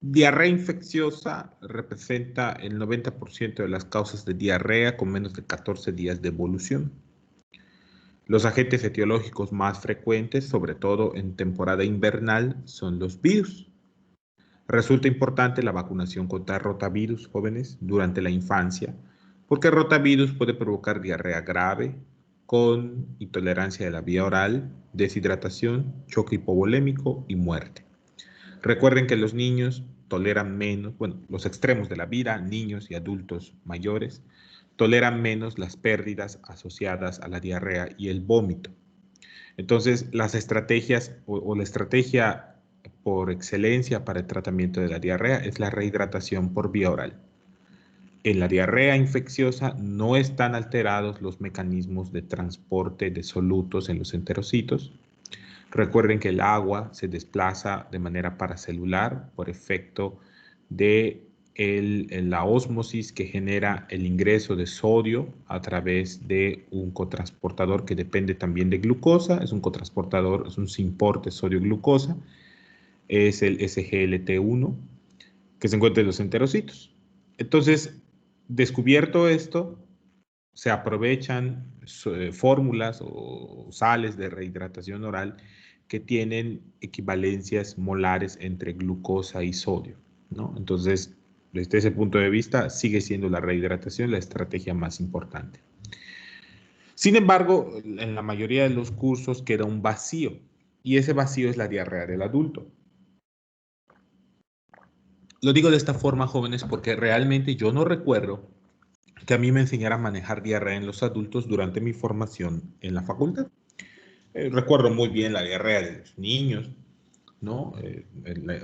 diarrea infecciosa representa el 90% de las causas de diarrea con menos de 14 días de evolución. Los agentes etiológicos más frecuentes, sobre todo en temporada invernal, son los virus. Resulta importante la vacunación contra rotavirus, jóvenes, durante la infancia, porque el rotavirus puede provocar diarrea grave, con intolerancia de la vía oral, deshidratación, choque hipovolémico y muerte. Recuerden que los niños toleran menos, bueno, los extremos de la vida, niños y adultos mayores, toleran menos las pérdidas asociadas a la diarrea y el vómito. Entonces, las estrategias o la estrategia por excelencia para el tratamiento de la diarrea es la rehidratación por vía oral. En la diarrea infecciosa no están alterados los mecanismos de transporte de solutos en los enterocitos. Recuerden que el agua se desplaza de manera paracelular por efecto de la ósmosis que genera el ingreso de sodio a través de un cotransportador que depende también de glucosa. Es un cotransportador, es un simporte sodio-glucosa. Es el SGLT1 que se encuentra en los enterocitos. Entonces, descubierto esto, se aprovechan fórmulas o sales de rehidratación oral que tienen equivalencias molares entre glucosa y sodio, ¿no? Entonces, desde ese punto de vista, sigue siendo la rehidratación la estrategia más importante. Sin embargo, en la mayoría de los cursos queda un vacío, y ese vacío es la diarrea del adulto. Lo digo de esta forma, jóvenes, porque realmente yo no recuerdo que a mí me enseñara a manejar diarrea en los adultos durante mi formación en la facultad. Recuerdo muy bien la diarrea de los niños, ¿no?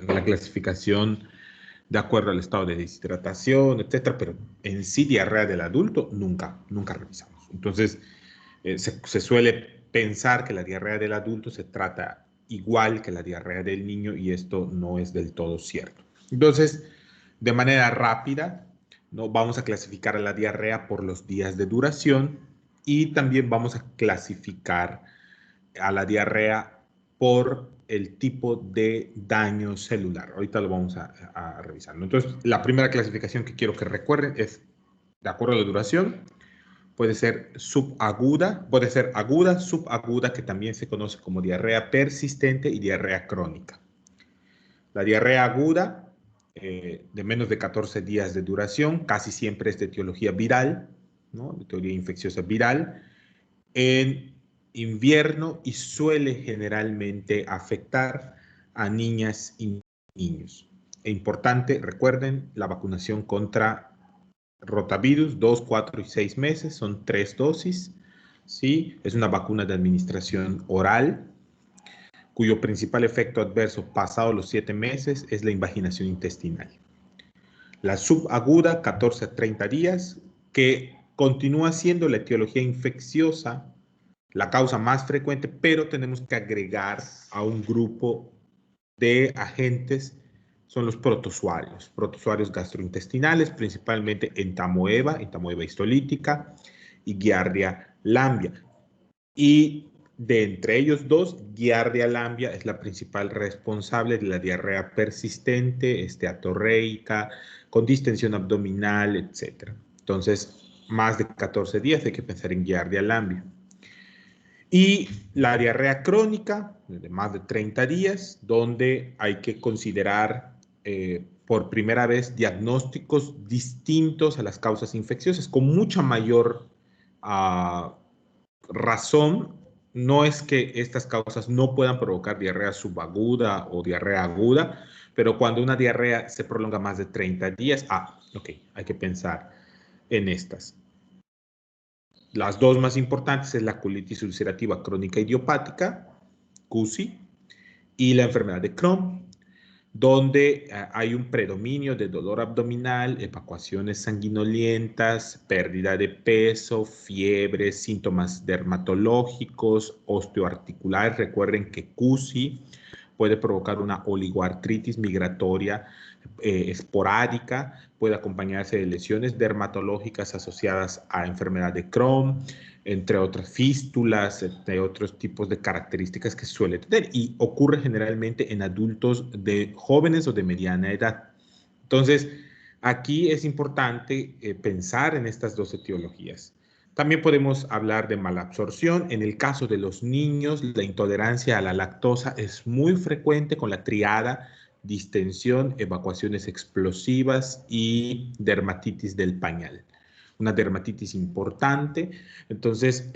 La clasificación de acuerdo al estado de deshidratación, etcétera, pero en sí diarrea del adulto nunca revisamos. Entonces, se suele pensar que la diarrea del adulto se trata igual que la diarrea del niño y esto no es del todo cierto. Entonces, de manera rápida, ¿no? Vamos a clasificar a la diarrea por los días de duración y también vamos a clasificar a la diarrea por el tipo de daño celular. Ahorita lo vamos a revisar, ¿no? Entonces, la primera clasificación que quiero que recuerden es, de acuerdo a la duración, puede ser subaguda, puede ser aguda, subaguda, que también se conoce como diarrea persistente y diarrea crónica. La diarrea aguda, de menos de 14 días de duración, casi siempre es de etiología viral, ¿no? De teoría infecciosa viral, en invierno y suele generalmente afectar a niñas y niños. Es importante, recuerden, la vacunación contra rotavirus, 2, 4 y 6 meses, son 3 dosis, ¿sí? Es una vacuna de administración oral, cuyo principal efecto adverso pasado los 7 meses es la invaginación intestinal. La subaguda, 14 a 30 días, que continúa siendo la etiología infecciosa la causa más frecuente, pero tenemos que agregar a un grupo de agentes, son los protozoarios gastrointestinales, principalmente entamoeba histolítica y Giardia lamblia. Y de entre ellos dos, Giardia lamblia es la principal responsable de la diarrea persistente, atorreica, con distensión abdominal, etc. Entonces, más de 14 días hay que pensar en Giardia lamblia. Y la diarrea crónica, de más de 30 días, donde hay que considerar por primera vez diagnósticos distintos a las causas infecciosas, con mucha mayor razón. No es que estas causas no puedan provocar diarrea subaguda o diarrea aguda, pero cuando una diarrea se prolonga más de 30 días, ok, hay que pensar en estas. Las dos más importantes es la colitis ulcerativa crónica idiopática, CUSI, y la enfermedad de Crohn, donde hay un predominio de dolor abdominal, evacuaciones sanguinolientas, pérdida de peso, fiebre, síntomas dermatológicos, osteoarticulares. Recuerden que CUSI puede provocar una oligoartritis migratoria esporádica, puede acompañarse de lesiones dermatológicas asociadas a enfermedad de Crohn, entre otras fístulas, entre otros tipos de características que suele tener y ocurre generalmente en adultos de jóvenes o de mediana edad. Entonces, aquí es importante pensar en estas dos etiologías. También podemos hablar de malabsorción. En el caso de los niños, la intolerancia a la lactosa es muy frecuente con la triada distensión, evacuaciones explosivas y dermatitis del pañal. Una dermatitis importante. Entonces,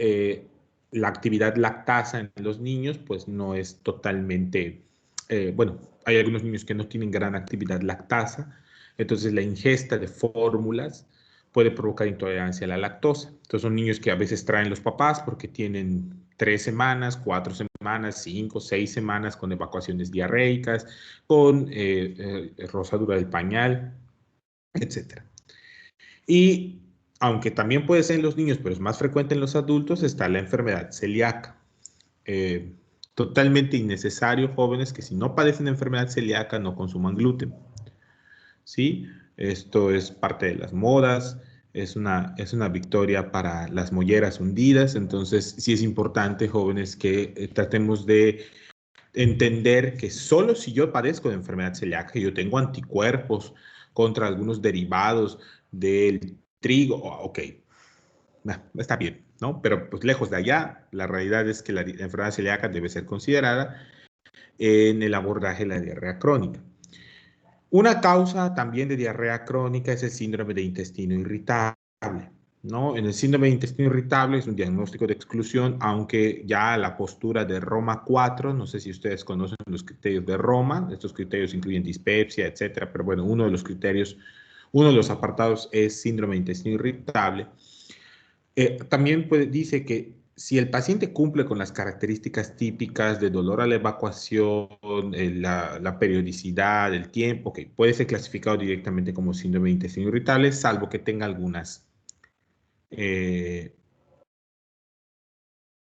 la actividad lactasa en los niños, pues no es totalmente, bueno, hay algunos niños que no tienen gran actividad lactasa, entonces la ingesta de fórmulas puede provocar intolerancia a la lactosa. Entonces son niños que a veces traen los papás porque tienen 3 semanas, 4 semanas, 5, 6 semanas con evacuaciones diarreicas, con rosadura del pañal, etcétera. Y aunque también puede ser en los niños, pero es más frecuente en los adultos, está la enfermedad celíaca. Eh, Totalmente innecesario, jóvenes, que si no padecen enfermedad celíaca no consuman gluten. ¿Sí? Esto es parte de las modas, es una victoria para las molleras hundidas, entonces sí es importante, jóvenes, que tratemos de entender que solo si yo padezco de enfermedad celíaca, yo tengo anticuerpos contra algunos derivados del trigo, ok, está bien, ¿no? Pero pues lejos de allá, la realidad es que la enfermedad celíaca debe ser considerada en el abordaje de la diarrea crónica. Una causa también de diarrea crónica es el síndrome de intestino irritable, ¿no? En el síndrome de intestino irritable es un diagnóstico de exclusión, aunque ya la postura de Roma 4, no sé si ustedes conocen los criterios de Roma, estos criterios incluyen dispepsia, etcétera, pero bueno, uno de los criterios, uno de los apartados es síndrome de intestino irritable. También dice que si el paciente cumple con las características típicas de dolor a la evacuación, la periodicidad, el tiempo, que puede ser clasificado directamente como síndrome de intestino irritable, salvo que tenga algunas eh,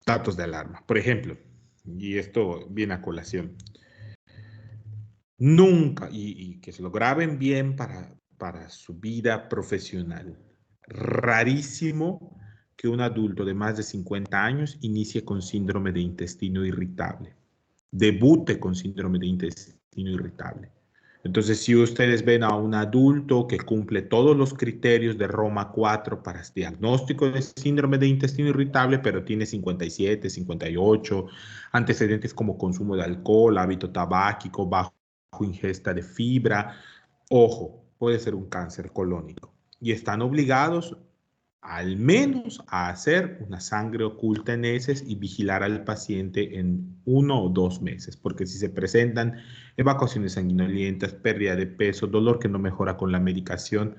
datos de alarma. Por ejemplo, y esto viene a colación, nunca, y que se lo graben bien para su vida profesional, rarísimo que un adulto de más de 50 años inicie con síndrome de intestino irritable, debute con síndrome de intestino irritable. Entonces, si ustedes ven a un adulto que cumple todos los criterios de Roma 4 para diagnóstico de síndrome de intestino irritable, pero tiene 57, 58, antecedentes como consumo de alcohol, hábito tabáquico, bajo ingesta de fibra, ojo, puede ser un cáncer colónico. Y están obligados al menos a hacer una sangre oculta en heces y vigilar al paciente en 1 o 2 meses, porque si se presentan evacuaciones sanguinolientas, pérdida de peso, dolor que no mejora con la medicación,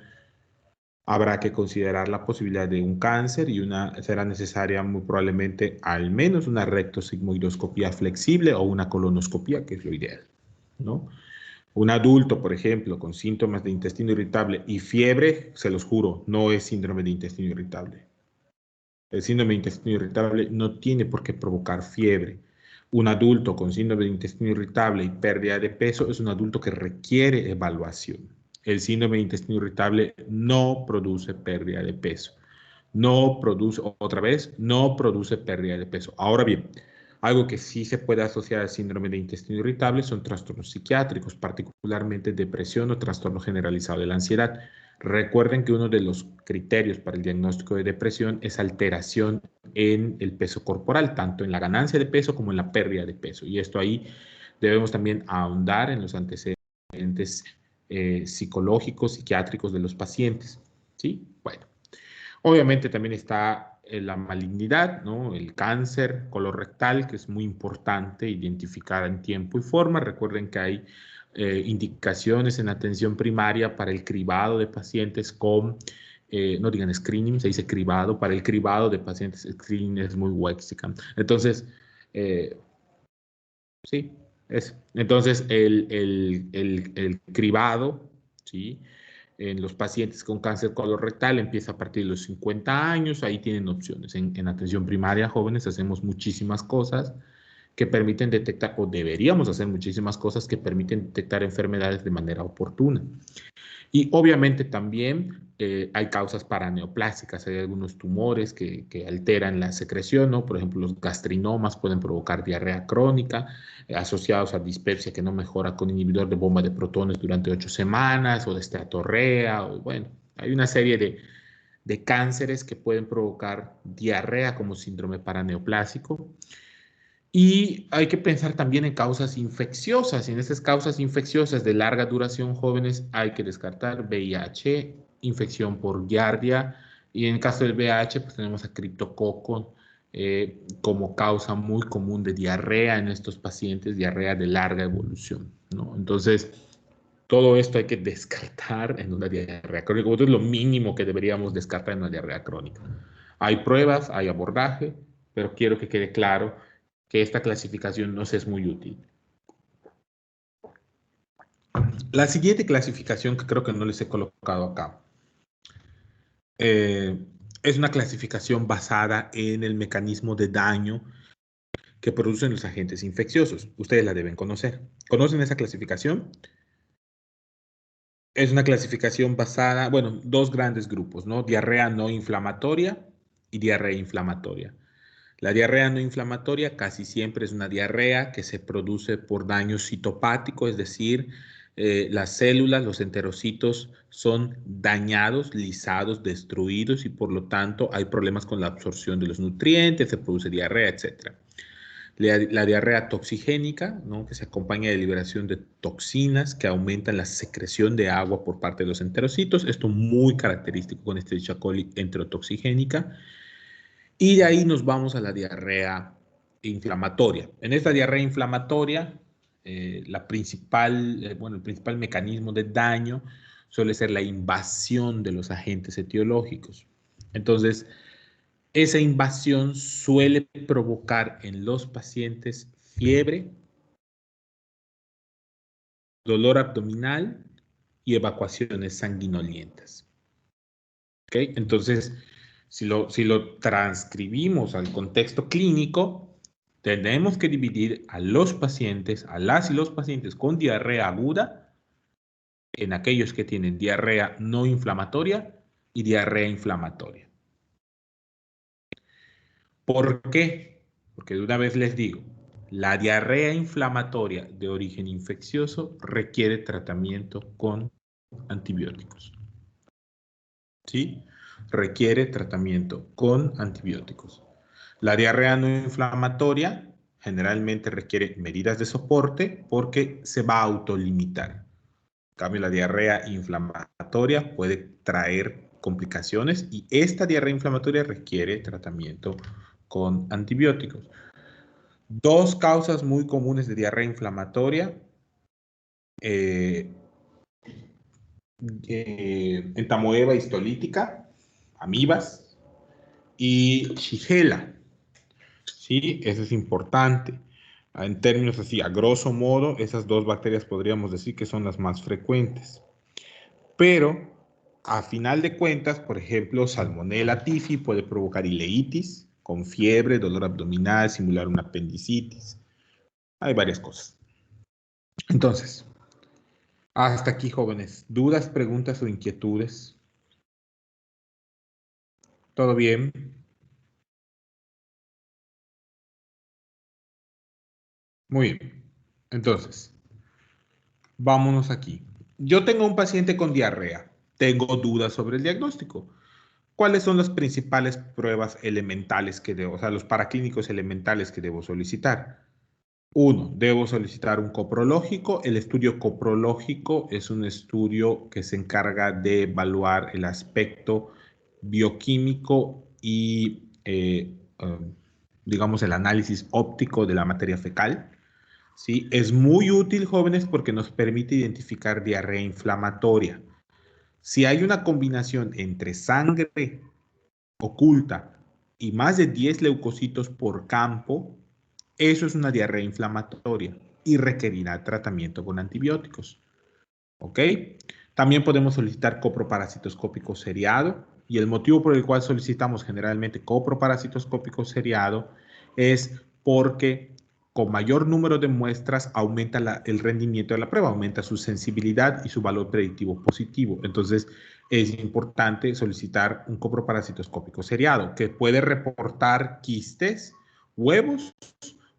habrá que considerar la posibilidad de un cáncer y será necesaria muy probablemente al menos una rectosigmoidoscopía flexible o una colonoscopía, que es lo ideal, ¿no? Un adulto, por ejemplo, con síntomas de intestino irritable y fiebre, se los juro, no es síndrome de intestino irritable. El síndrome de intestino irritable no tiene por qué provocar fiebre. Un adulto con síndrome de intestino irritable y pérdida de peso es un adulto que requiere evaluación. El síndrome de intestino irritable no produce pérdida de peso. No produce, otra vez, no produce pérdida de peso. Ahora bien, algo que sí se puede asociar al síndrome de intestino irritable son trastornos psiquiátricos, particularmente depresión o trastorno generalizado de la ansiedad. Recuerden que uno de los criterios para el diagnóstico de depresión es alteración en el peso corporal, tanto en la ganancia de peso como en la pérdida de peso. Y esto ahí debemos también ahondar en los antecedentes psicológicos, psiquiátricos de los pacientes. ¿Sí? Bueno. Obviamente también está la malignidad, ¿no? El cáncer colorectal, que es muy importante identificar en tiempo y forma. Recuerden que hay indicaciones en atención primaria para el cribado de pacientes con, no digan screening, se dice cribado, para el cribado de pacientes, screening es muy wexican. Entonces, eh, sí, eso. Entonces, el cribado, ¿sí? En los pacientes con cáncer colorectal empieza a partir de los 50 años, ahí tienen opciones. En atención primaria, jóvenes, hacemos muchísimas cosas que permiten detectar, o deberíamos hacer muchísimas cosas que permiten detectar enfermedades de manera oportuna. Y obviamente también hay causas paraneoplásicas, hay algunos tumores que alteran la secreción, ¿no? Por ejemplo, los gastrinomas pueden provocar diarrea crónica, asociados a dispepsia que no mejora con inhibidor de bomba de protones durante 8 semanas, o de esteatorrea, o bueno, hay una serie de cánceres que pueden provocar diarrea como síndrome paraneoplásico. Y hay que pensar también en causas infecciosas. Y en estas causas infecciosas de larga duración jóvenes hay que descartar VIH, infección por giardia. Y en el caso del VIH, pues tenemos a criptococo como causa muy común de diarrea en estos pacientes, diarrea de larga evolución, ¿no? Entonces, todo esto hay que descartar en una diarrea crónica. Esto es lo mínimo que deberíamos descartar en una diarrea crónica. Hay pruebas, hay abordaje, pero quiero que quede claro que esta clasificación nos es muy útil. La siguiente clasificación, que creo que no les he colocado acá, es una clasificación basada en el mecanismo de daño que producen los agentes infecciosos. Ustedes la deben conocer. ¿Conocen esa clasificación? Es una clasificación basada, bueno, dos grandes grupos, ¿no? Diarrea no inflamatoria y diarrea inflamatoria. La diarrea no inflamatoria casi siempre es una diarrea que se produce por daño citopático, es decir, las células, los enterocitos son dañados, lisados, destruidos y por lo tanto hay problemas con la absorción de los nutrientes, se produce diarrea, etc. La diarrea toxigénica, ¿no? Que se acompaña de liberación de toxinas que aumentan la secreción de agua por parte de los enterocitos. Esto muy característico con Escherichia coli enterotoxigénica. Y de ahí nos vamos a la diarrea inflamatoria. En esta diarrea inflamatoria, el principal mecanismo de daño suele ser la invasión de los agentes etiológicos. Entonces, esa invasión suele provocar en los pacientes fiebre, dolor abdominal y evacuaciones sanguinolientas. ¿Okay? Entonces, si lo transcribimos al contexto clínico, tenemos que dividir a los pacientes, a las y los pacientes con diarrea aguda, en aquellos que tienen diarrea no inflamatoria y diarrea inflamatoria. ¿Por qué? Porque de una vez les digo, la diarrea inflamatoria de origen infeccioso requiere tratamiento con antibióticos. ¿Sí? Requiere tratamiento con antibióticos. La diarrea no inflamatoria generalmente requiere medidas de soporte porque se va a autolimitar. En cambio, la diarrea inflamatoria puede traer complicaciones y esta diarrea inflamatoria requiere tratamiento con antibióticos. Dos causas muy comunes de diarrea inflamatoria, eh, entamoeba histolítica, amibas y Shigella. Sí, eso es importante. En términos así, a grosso modo, esas dos bacterias podríamos decir que son las más frecuentes. Pero, a final de cuentas, por ejemplo, Salmonella typhi puede provocar ileitis, con fiebre, dolor abdominal, simular una apendicitis. Hay varias cosas. Entonces, hasta aquí, jóvenes. ¿Dudas, preguntas o inquietudes? ¿Todo bien? Muy bien. Entonces, vámonos aquí. Yo tengo un paciente con diarrea. Tengo dudas sobre el diagnóstico. ¿Cuáles son las principales pruebas elementales que debo, o sea, los paraclínicos elementales que debo solicitar? Uno, debo solicitar un coprológico. El estudio coprológico es un estudio que se encarga de evaluar el aspecto bioquímico y, digamos, el análisis óptico de la materia fecal. ¿Sí? Es muy útil, jóvenes, porque nos permite identificar diarrea inflamatoria. Si hay una combinación entre sangre oculta y más de 10 leucocitos por campo, eso es una diarrea inflamatoria y requerirá tratamiento con antibióticos. ¿Ok? También podemos solicitar coproparasitoscópico seriado y el motivo por el cual solicitamos generalmente coproparasitoscópico seriado es porque con mayor número de muestras aumenta el rendimiento de la prueba, aumenta su sensibilidad y su valor predictivo positivo. Entonces, es importante solicitar un coproparasitoscópico seriado que puede reportar quistes, huevos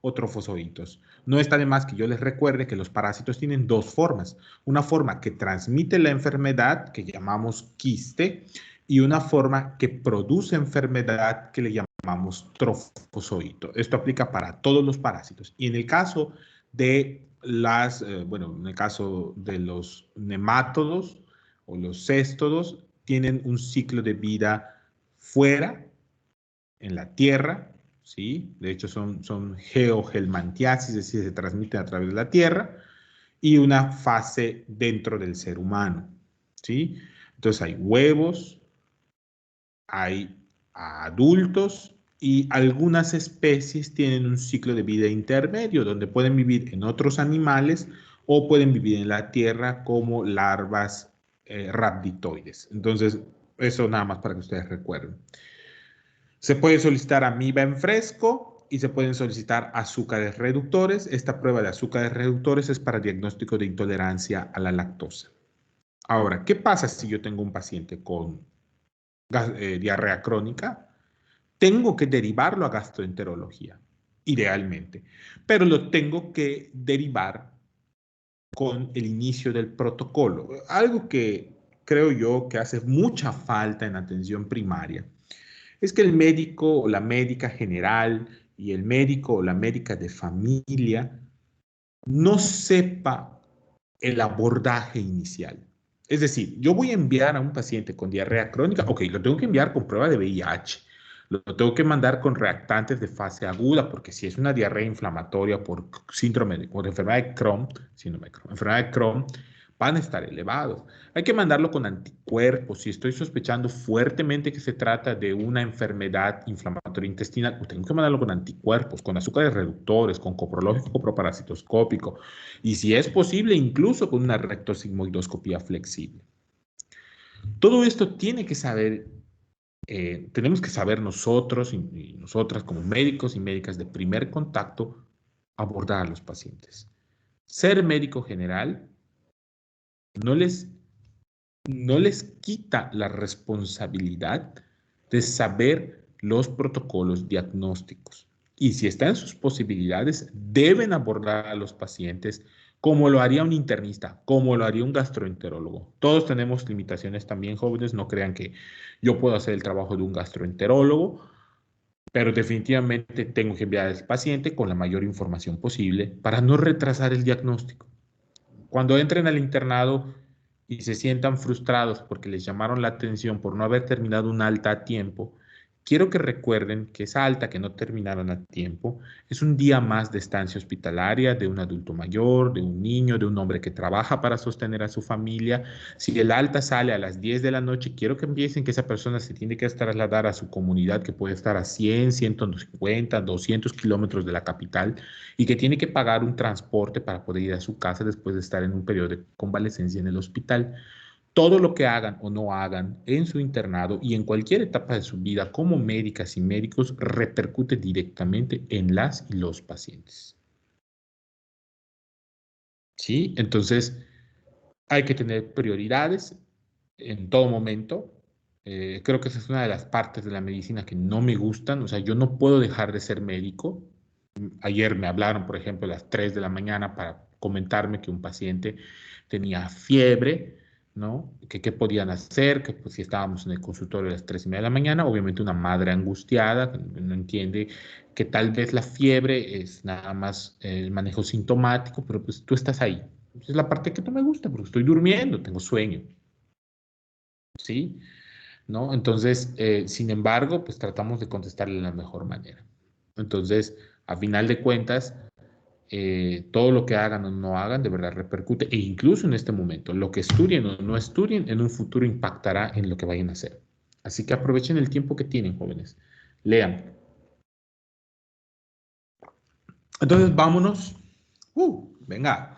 o trofozoitos. No está de más que yo les recuerde que los parásitos tienen dos formas. Una forma que transmite la enfermedad, que llamamos quiste, y una forma que produce enfermedad, que le llamamos trofozoito. Esto aplica para todos los parásitos. Y en el caso de en el caso de los nemátodos o los céstodos, tienen un ciclo de vida fuera, en la tierra, ¿sí? De hecho, son geogelmantiasis, es decir, se transmiten a través de la tierra, y una fase dentro del ser humano, ¿sí? Entonces hay huevos, hay adultos y algunas especies tienen un ciclo de vida intermedio donde pueden vivir en otros animales o pueden vivir en la tierra como larvas rhabditoides. Entonces, eso nada más para que ustedes recuerden. Se puede solicitar amiba en fresco y se pueden solicitar azúcares reductores. Esta prueba de azúcares reductores es para diagnóstico de intolerancia a la lactosa. Ahora, ¿qué pasa si yo tengo un paciente con diarrea crónica? Tengo que derivarlo a gastroenterología, idealmente, pero lo tengo que derivar con el inicio del protocolo. Algo que creo yo que hace mucha falta en atención primaria es que el médico o la médica general y el médico o la médica de familia no sepa el abordaje inicial. Es decir, yo voy a enviar a un paciente con diarrea crónica, ok, lo tengo que enviar con prueba de VIH, lo tengo que mandar con reactantes de fase aguda, porque si es una diarrea inflamatoria por síndrome, por enfermedad de Crohn, enfermedad de Crohn, van a estar elevados. Hay que mandarlo con anticuerpos. Si estoy sospechando fuertemente que se trata de una enfermedad inflamatoria intestinal, pues tengo que mandarlo con anticuerpos, con azúcares reductores, con coprológico coproparasitoscópico, y si es posible, incluso con una rectosigmoidoscopía flexible. Todo esto tiene que saber, tenemos que saber nosotros y nosotras como médicos y médicas de primer contacto abordar a los pacientes. Ser médico general no les, no les quita la responsabilidad de saber los protocolos diagnósticos. Y si está en sus posibilidades, deben abordar a los pacientes como lo haría un internista, como lo haría un gastroenterólogo. Todos tenemos limitaciones también, jóvenes. No crean que yo puedo hacer el trabajo de un gastroenterólogo, pero definitivamente tengo que enviar al paciente con la mayor información posible para no retrasar el diagnóstico. Cuando entren al internado y se sientan frustrados porque les llamaron la atención por no haber terminado un alta a tiempo, quiero que recuerden que esa alta que no terminaron a tiempo es un día más de estancia hospitalaria de un adulto mayor, de un niño, de un hombre que trabaja para sostener a su familia. Si el alta sale a las 10 de la noche, quiero que empiecen que esa persona se tiene que trasladar a su comunidad, que puede estar a 100, 150, 200 kilómetros de la capital, y que tiene que pagar un transporte para poder ir a su casa después de estar en un periodo de convalecencia en el hospital. Todo lo que hagan o no hagan en su internado y en cualquier etapa de su vida como médicas y médicos repercute directamente en las y los pacientes. ¿Sí? Entonces, hay que tener prioridades en todo momento. Creo que esa es una de las partes de la medicina que no me gustan. O sea, yo no puedo dejar de ser médico. Ayer me hablaron, por ejemplo, a las 3 de la mañana para comentarme que un paciente tenía fiebre, ¿no? Que qué podían hacer, que pues, si estábamos en el consultorio a las 3:30 de la mañana, obviamente una madre angustiada, que no entiende que tal vez la fiebre es nada más el manejo sintomático, pero pues tú estás ahí. Esa es la parte que no me gusta, porque estoy durmiendo, tengo sueño, ¿sí? ¿No? Entonces, sin embargo, pues tratamos de contestarle de la mejor manera. Entonces, a final de cuentas, todo lo que hagan o no hagan de verdad repercute, e incluso en este momento, lo que estudien o no estudien en un futuro impactará en lo que vayan a hacer. Así que aprovechen el tiempo que tienen, jóvenes. Lean. Entonces, vámonos. Venga.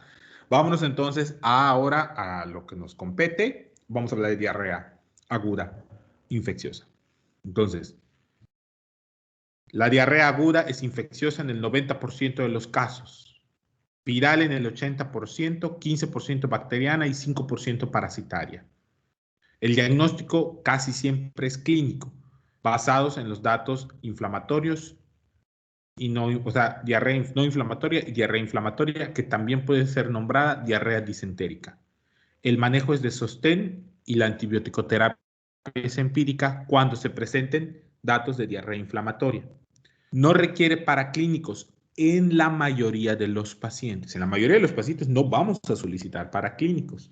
Vámonos entonces ahora a lo que nos compete. Vamos a hablar de diarrea aguda infecciosa. Entonces, La diarrea aguda es infecciosa en el 90% de los casos, viral en el 80%, 15% bacteriana y 5% parasitaria. El diagnóstico casi siempre es clínico, basados en los datos inflamatorios y no, o sea, diarrea no inflamatoria y diarrea inflamatoria, que también puede ser nombrada diarrea disentérica. El manejo es de sostén y la antibiótico-terapia es empírica cuando se presenten datos de diarrea inflamatoria. No requiere paraclínicos en la mayoría de los pacientes. En la mayoría de los pacientes no vamos a solicitar paraclínicos.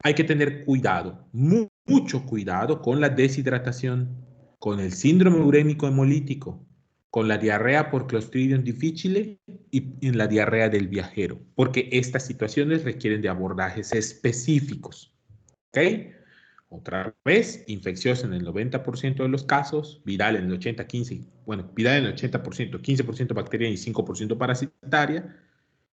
Hay que tener cuidado, mucho cuidado con la deshidratación, con el síndrome urémico hemolítico, con la diarrea por Clostridium difficile y en la diarrea del viajero, porque estas situaciones requieren de abordajes específicos. ¿Ok? Otra vez, infecciosa en el 90% de los casos, viral en el 80, 15, bueno, viral en el 80%, 15% bacteriana y 5% parasitaria,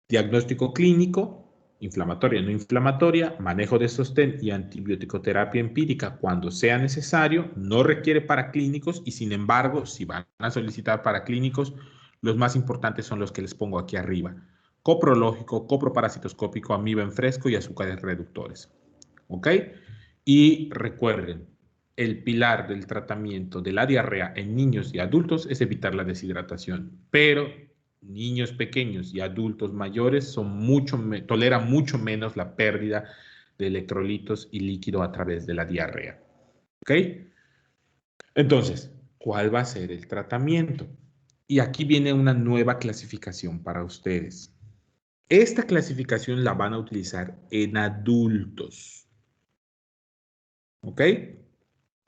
diagnóstico clínico, inflamatoria, no inflamatoria, manejo de sostén y antibiótico-terapia empírica cuando sea necesario, no requiere paraclínicos y sin embargo, si van a solicitar paraclínicos, los más importantes son los que les pongo aquí arriba. Coprológico, coproparasitoscópico, amiba en fresco y azúcares reductores. ¿Ok? Y recuerden, el pilar del tratamiento de la diarrea en niños y adultos es evitar la deshidratación, pero niños pequeños y adultos mayores toleran mucho menos la pérdida de electrolitos y líquido a través de la diarrea. ¿Ok? Entonces, ¿cuál va a ser el tratamiento? Y aquí viene una nueva clasificación para ustedes. Esta clasificación la van a utilizar en adultos. ¿Ok?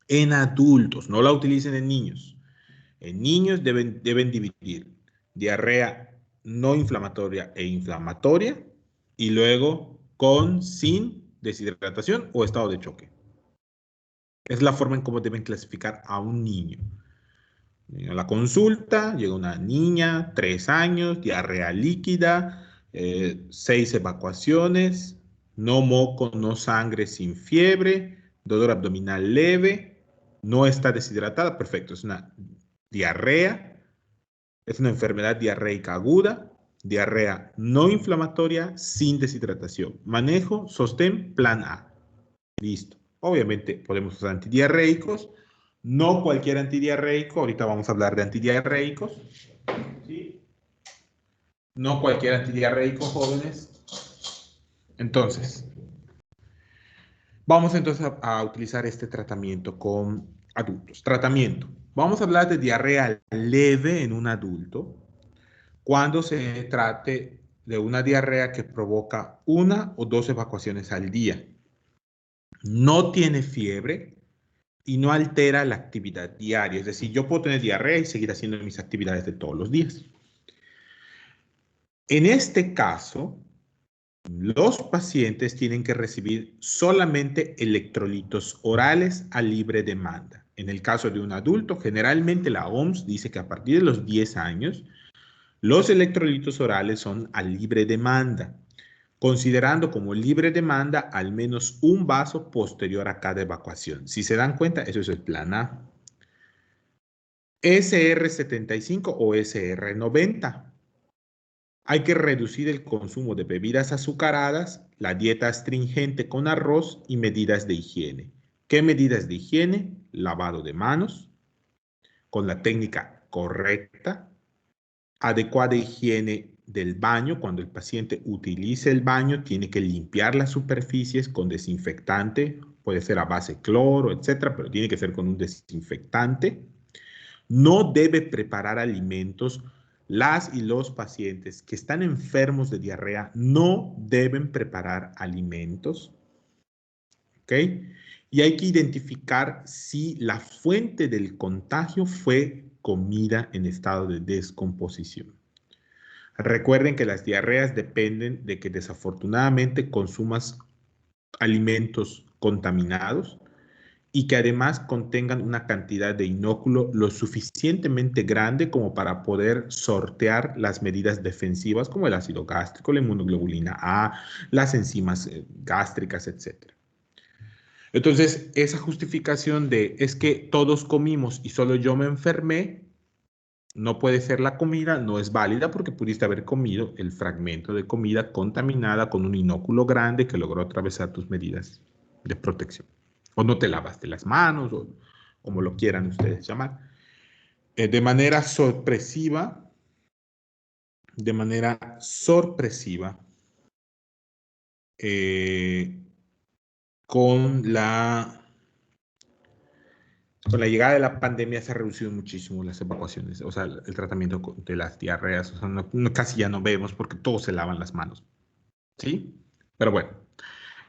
En adultos, no la utilicen en niños. En niños deben dividir diarrea no inflamatoria e inflamatoria y luego sin deshidratación o estado de choque. Es la forma en cómo deben clasificar a un niño. A la consulta llega una niña, 3 años, diarrea líquida, 6 evacuaciones, no moco, no sangre, sin fiebre, dolor abdominal leve, no está deshidratada, perfecto, es una diarrea, es una enfermedad diarreica aguda, diarrea no inflamatoria sin deshidratación. Manejo, sostén, plan A. Listo. Obviamente podemos usar antidiarreicos, no cualquier antidiarreico, ahorita vamos a hablar de antidiarreicos, ¿sí? No cualquier antidiarreico, jóvenes. Entonces, vamos entonces a utilizar este tratamiento con adultos. Tratamiento. Vamos a hablar de diarrea leve en un adulto cuando se trate de una diarrea que provoca 1 o 2 evacuaciones al día. No tiene fiebre y no altera la actividad diaria. Es decir, yo puedo tener diarrea y seguir haciendo mis actividades de todos los días. En este caso, los pacientes tienen que recibir solamente electrolitos orales a libre demanda. En el caso de un adulto, generalmente la OMS dice que a partir de los 10 años, los electrolitos orales son a libre demanda, considerando como libre demanda al menos un vaso posterior a cada evacuación. Si se dan cuenta, eso es el plan A. SR75 o SR90. Hay que reducir el consumo de bebidas azucaradas, la dieta astringente con arroz y medidas de higiene. ¿Qué medidas de higiene? Lavado de manos, con la técnica correcta, adecuada higiene del baño. Cuando el paciente utilice el baño, tiene que limpiar las superficies con desinfectante, puede ser a base de cloro, etcétera, pero tiene que ser con un desinfectante. No debe preparar alimentos. Las y los pacientes que están enfermos de diarrea no deben preparar alimentos. ¿Ok? Y hay que identificar si la fuente del contagio fue comida en estado de descomposición. Recuerden que las diarreas dependen de que desafortunadamente consumas alimentos contaminados y que además contengan una cantidad de inóculo lo suficientemente grande como para poder sortear las medidas defensivas como el ácido gástrico, la inmunoglobulina A, las enzimas gástricas, etc. Entonces, esa justificación de es que todos comimos y solo yo me enfermé, No puede ser la comida, no es válida porque pudiste haber comido el fragmento de comida contaminada con un inóculo grande que logró atravesar tus medidas de protección. O no te lavaste las manos, o como lo quieran ustedes llamar. De manera sorpresiva, eh, con la llegada de la pandemia se ha reducido muchísimo las evacuaciones, o sea, el tratamiento de las diarreas, o sea, casi ya no vemos porque todos se lavan las manos, ¿sí? Pero bueno,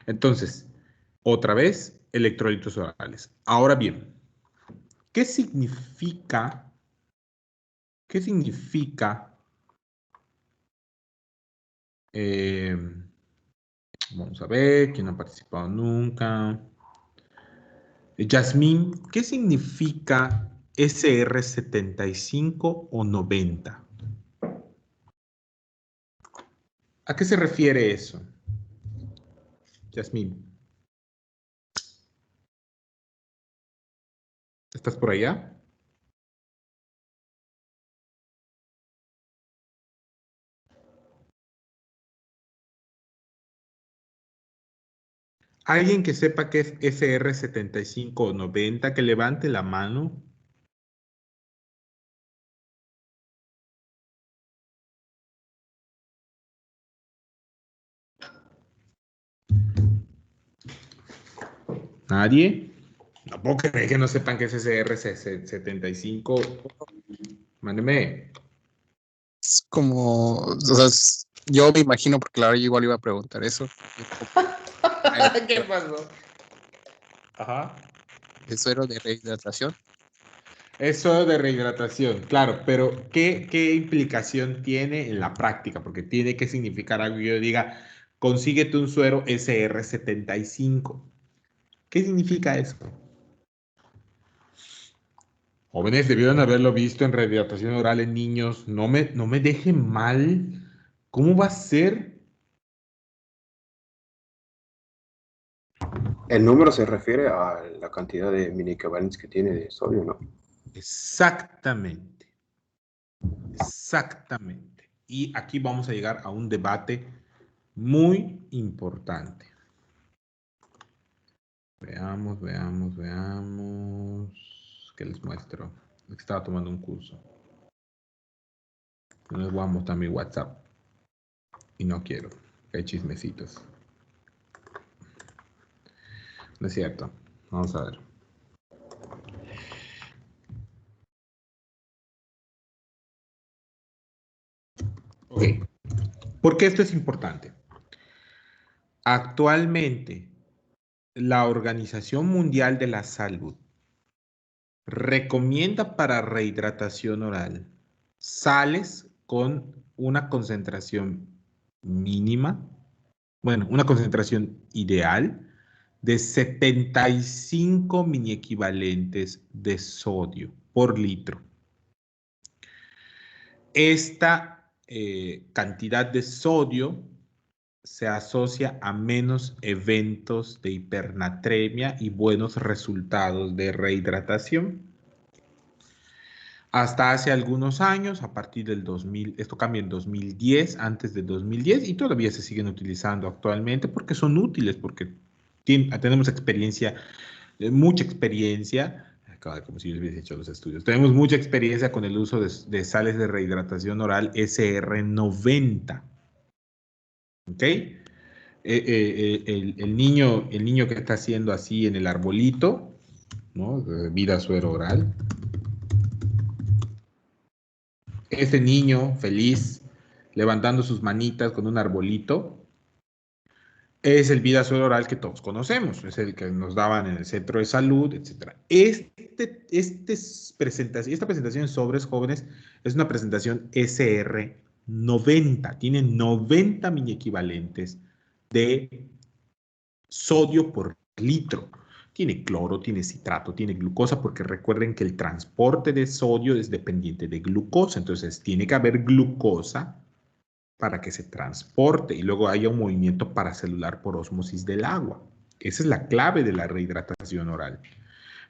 entonces, otra vez, electrolitos orales. Ahora bien, ¿qué significa, qué significa, eh, vamos a ver, quién no ha participado nunca? Yasmín, ¿qué significa SR75 o 90? ¿A qué se refiere eso, Yasmín? ¿Estás por allá? ¿Alguien que sepa qué es SR75 o 90, que levante la mano? ¿Nadie? No puedo creer que no sepan qué es SR75. Mándeme. Es como, o sea, yo me imagino, porque claro, yo igual iba a preguntar eso. ¿Qué pasó? Ajá. ¿Es suero de rehidratación? Eso de rehidratación, claro, pero ¿qué implicación tiene en la práctica? Porque tiene que significar algo que yo diga, consíguete un suero SR75. ¿Qué significa eso? Jóvenes, debieron haberlo visto en rehidratación oral en niños. No me dejen mal. ¿Cómo va a ser? El número se refiere a la cantidad de mini equivalentes que tiene de sodio, ¿no? Exactamente. Exactamente. Y aquí vamos a llegar a un debate muy importante. Veamos, veamos, veamos. ¿Qué les muestro? Estaba tomando un curso. No les voy a mostrar mi WhatsApp. Y no quiero. Hay chismecitos. No es cierto. Vamos a ver. Ok. ¿Por qué esto es importante? Actualmente, la Organización Mundial de la Salud recomienda para rehidratación oral sales con una concentración mínima, bueno, una concentración ideal de 75 mini equivalentes de sodio por litro. Esta cantidad de sodio se asocia a menos eventos de hipernatremia y buenos resultados de rehidratación. Hasta hace algunos años, a partir del 2000, esto cambia en 2010, antes de 2010, y todavía se siguen utilizando actualmente porque son útiles, porque tenemos experiencia, mucha experiencia, como si yo hubiese hecho los estudios, tenemos mucha experiencia con el uso de sales de rehidratación oral SR90. ¿Ok? El niño que está haciendo así en el arbolito, ¿no? De vida suero oral. Ese niño feliz, levantando sus manitas con un arbolito, es el vida suero oral que todos conocemos, es el que nos daban en el centro de salud, etc. Esta presentación en sobres jóvenes es una presentación SR90, tiene 90 mini equivalentes de sodio por litro. Tiene cloro, tiene citrato, tiene glucosa, porque recuerden que el transporte de sodio es dependiente de glucosa. Entonces, tiene que haber glucosa para que se transporte y luego haya un movimiento paracelular por ósmosis del agua. Esa es la clave de la rehidratación oral.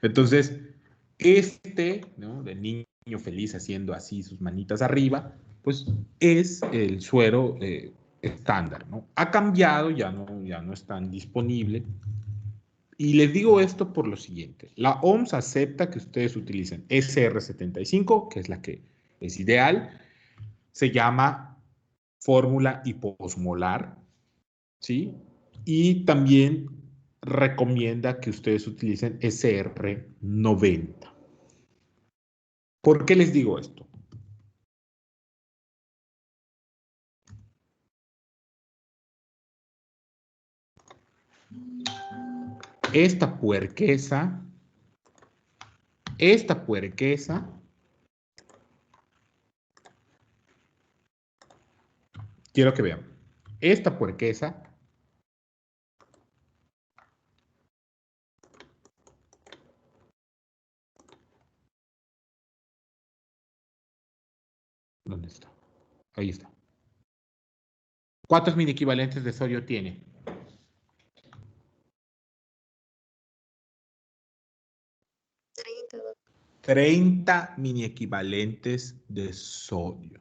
Entonces, ¿no? Del niño niño feliz haciendo así sus manitas arriba, pues es el suero estándar, ¿no? Ha cambiado, ya no es tan disponible. Y les digo esto por lo siguiente. La OMS acepta que ustedes utilicen SR75, que es la que es ideal. Se llama fórmula hiposmolar, ¿sí? Y también recomienda que ustedes utilicen SR90. ¿Por qué les digo esto? Esta puerquesa, quiero que vean, esta puerquesa ¿dónde está? Ahí está. ¿Cuántos mini equivalentes de sodio tiene? 30 mini equivalentes de sodio.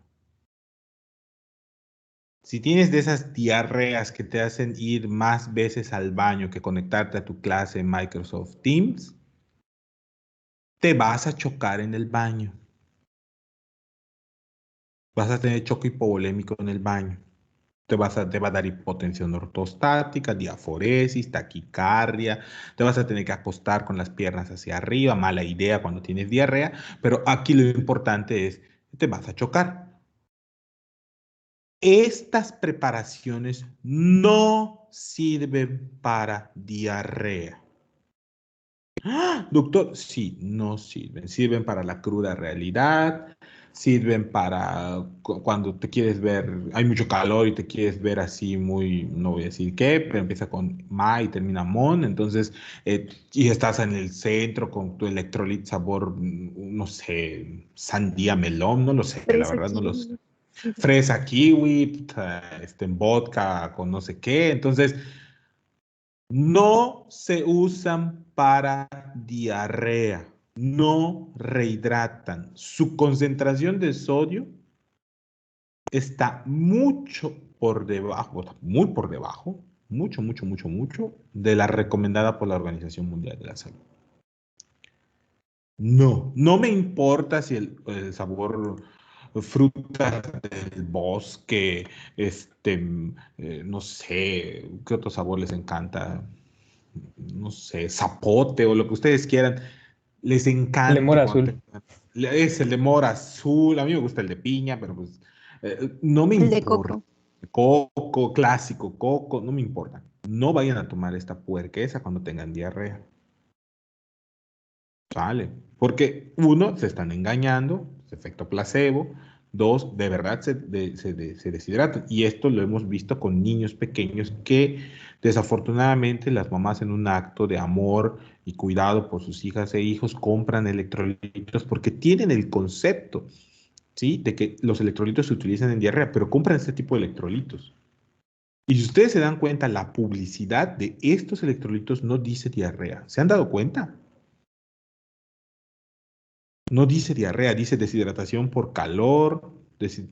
Si tienes de esas diarreas que te hacen ir más veces al baño que conectarte a tu clase en Microsoft Teams, te vas a chocar en el baño. Vas a tener choque hipovolémico en el baño. Te va a dar hipotensión ortostática, diaforesis, taquicardia. Te vas a tener que acostar con las piernas hacia arriba. Mala idea cuando tienes diarrea. Pero aquí lo importante es, te vas a chocar. Estas preparaciones no sirven para diarrea. ¡Ah! Doctor, sí, no sirven. Sirven para la cruda realidad, sirven para cuando te quieres ver, hay mucho calor y te quieres ver así muy, no voy a decir qué, pero empieza con ma y termina mon, entonces, y estás en el centro con tu electrolit sabor, no sé, sandía, melón, no lo sé, la Fresa verdad no lo sé. kiwi. Fresa, kiwi, en vodka con no sé qué, entonces no se usan para diarrea, no rehidratan. Su concentración de sodio está mucho por debajo, o sea, muy por debajo, mucho de la recomendada por la Organización Mundial de la Salud. No me importa si el sabor frutas del bosque, no sé, ¿qué otro sabor les encanta? No sé, zapote o lo que ustedes quieran, les encante Lemon cuando azul. es el de mora azul, a mí me gusta el de piña, pero pues no me El de importa. coco. Coco, clásico, coco, no me importa. No vayan a tomar esta puerquesa cuando tengan diarrea. ¿Sale? Porque uno, se están engañando, es efecto placebo. Dos, de verdad se deshidratan. Y esto lo hemos visto con niños pequeños que desafortunadamente las mamás en un acto de amor y cuidado por sus hijas e hijos compran electrolitos porque tienen el concepto, ¿sí? De que los electrolitos se utilizan en diarrea, pero compran este tipo de electrolitos. Y si ustedes se dan cuenta, la publicidad de estos electrolitos no dice diarrea. ¿Se han dado cuenta? No dice diarrea, dice deshidratación por calor,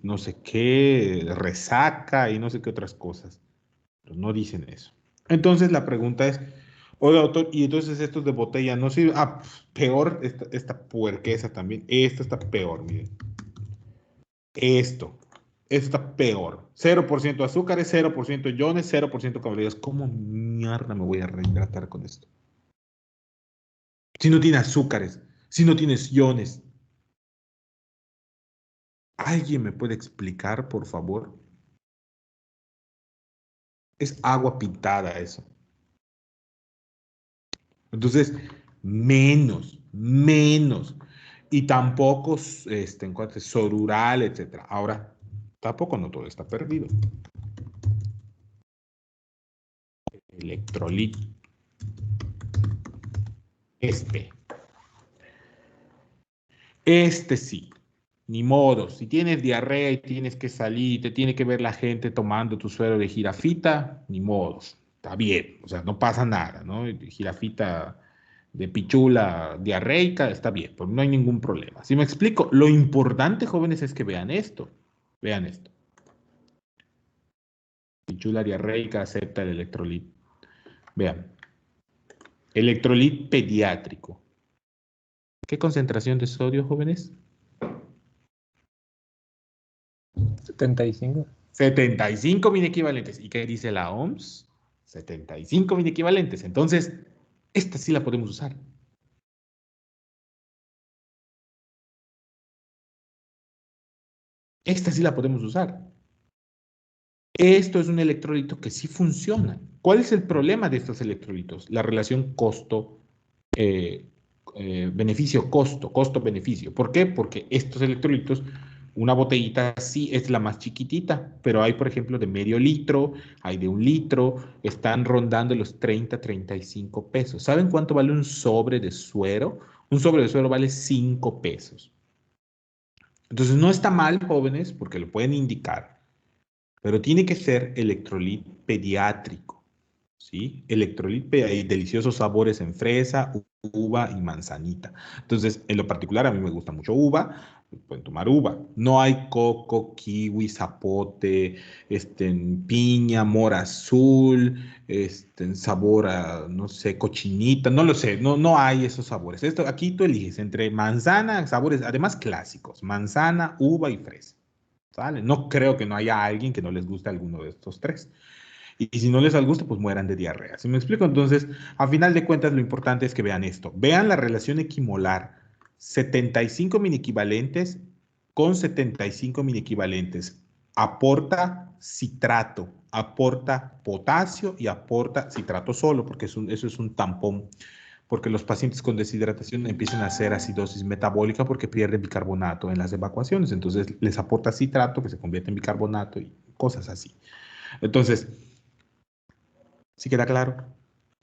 no sé qué, resaca y no sé qué otras cosas. Pero no dicen eso. Entonces la pregunta es, oiga, doctor, y entonces estos de botella no sirven. Ah, peor esta puerquesa también. Esta está peor, miren. Esto está peor. 0% azúcares, 0% iones, 0% calorías. ¿Cómo mierda me voy a rehidratar con esto? Si no tiene azúcares, si no tienes iones. ¿Alguien me puede explicar, por favor? Es agua pintada eso. Entonces, menos. Y tampoco, en cuanto a sorural, etcétera. Ahora, tampoco no todo está perdido. Electrolit. Este. Este sí. Ni modo. Si tienes diarrea y tienes que salir y te tiene que ver la gente tomando tu suero de jirafita, ni modo. Está bien. O sea, no pasa nada, ¿no? Jirafita de pichula diarreica, está bien, pues no hay ningún problema. ¿Sí me explico? Lo importante, jóvenes, es que vean esto. Vean esto. Pichula diarreica acepta el electrolit. Vean. Electrolit pediátrico. ¿Qué concentración de sodio, jóvenes? 75. 75 equivalentes. ¿Y qué dice la OMS? 75 equivalentes. Entonces, esta sí la podemos usar. Esta sí la podemos usar. Esto es un electrolito que sí funciona. ¿Cuál es el problema de estos electrolitos? La relación beneficio-costo, costo-beneficio. ¿Por qué? Porque estos electrolitos, una botellita sí es la más chiquitita, pero hay, por ejemplo, de medio litro, hay de 1 litro, están rondando los 30-35 pesos. ¿Saben cuánto vale un sobre de suero? Un sobre de suero vale 5 pesos. Entonces no está mal, jóvenes, porque lo pueden indicar, pero tiene que ser electrolit pediátrico, ¿sí? Hay deliciosos sabores en fresa, uva y manzanita. Entonces, en lo particular, a mí me gusta mucho uva, pueden tomar uva. No hay coco, kiwi, zapote, piña, mora azul, sabor a, no sé, cochinita, no lo sé, no hay esos sabores. Aquí tú eliges entre manzana, sabores, además clásicos, manzana, uva y fresa. ¿Sale? No creo que no haya alguien que no les guste alguno de estos tres. Y si no les gusta, pues mueran de diarrea. ¿Sí me explico? Entonces, a final de cuentas, lo importante es que vean esto. Vean la relación equimolar. 75 equivalentes con 75 equivalentes. Aporta citrato, aporta potasio y aporta citrato solo, porque eso es un tampón. Porque los pacientes con deshidratación empiezan a hacer acidosis metabólica porque pierden bicarbonato en las evacuaciones. Entonces, les aporta citrato que se convierte en bicarbonato y cosas así. Entonces, ¿sí queda claro?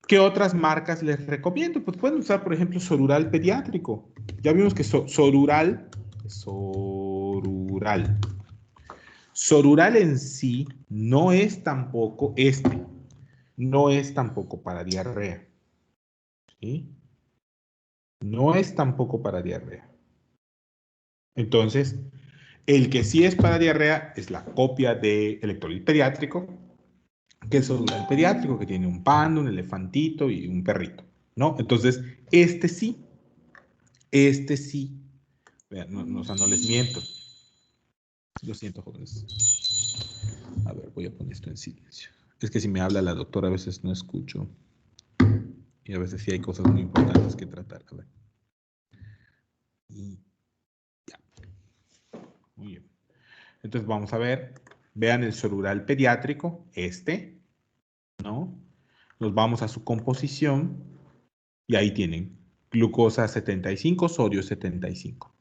¿Qué otras marcas les recomiendo? Pues pueden usar, por ejemplo, Sorural pediátrico. Ya vimos que Sorural en sí no es tampoco no es tampoco para diarrea. ¿Sí? No es tampoco para diarrea. Entonces, el que sí es para diarrea es la copia de electrolit pediátrico, que es Sodural pediátrico, que tiene un panda, un elefantito y un perrito, ¿no? Entonces, este sí, vean, o sea, no les miento. Lo siento, jóvenes. A ver, voy a poner esto en silencio. Es que si me habla la doctora a veces no escucho. Y a veces sí hay cosas muy importantes que tratar. A ver. Y ya. Muy bien. Entonces vamos a ver. Vean el Sorural pediátrico, ¿no? Nos vamos a su composición y ahí tienen glucosa 75, sodio 75.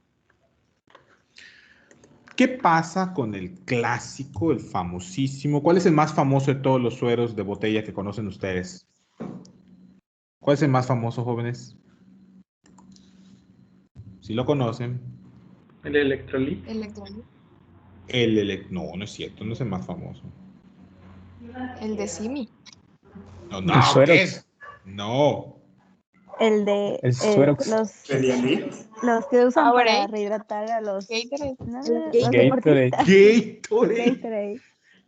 ¿Qué pasa con el clásico, el famosísimo? ¿Cuál es el más famoso de todos los sueros de botella que conocen ustedes? ¿Cuál es el más famoso, jóvenes? Si lo conocen. El electrolit. No, no es cierto, no es el más famoso. El de Simi. No, El no, suero. ¿qué es? No. El de El suero. los que usan para Gatorade. rehidratar a los Gatorade. los Gatorade. deportistas. Gatorade. Gatorade.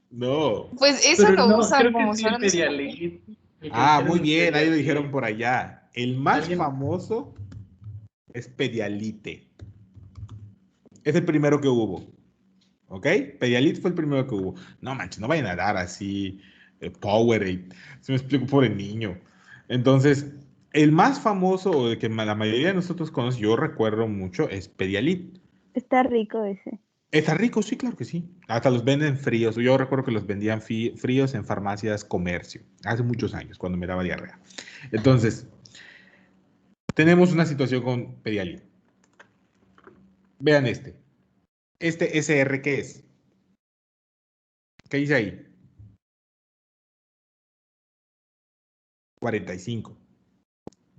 No. Pues eso Pero lo no, usan creo como que sí suero el de soja. Pedialit. El que Ah, dijeron muy el bien, ahí lo Pedialit. dijeron por allá. El más ¿Alguien? famoso es Pedialite. Es el primero que hubo. ¿Ok? Pedialit fue el primero que hubo. No manches, no vayan a dar así Powerade. Si me explico, por el niño. Entonces, el más famoso, o el que la mayoría de nosotros conocemos, yo recuerdo mucho, es Pedialit. Está rico ese. ¿Está rico? Sí, claro que sí. Hasta los venden fríos. Yo recuerdo que los vendían fríos en farmacias comercio. Hace muchos años, cuando me daba diarrea. Entonces, tenemos una situación con Pedialit. Vean este. Este SR, ¿qué es? ¿Qué dice ahí? 45.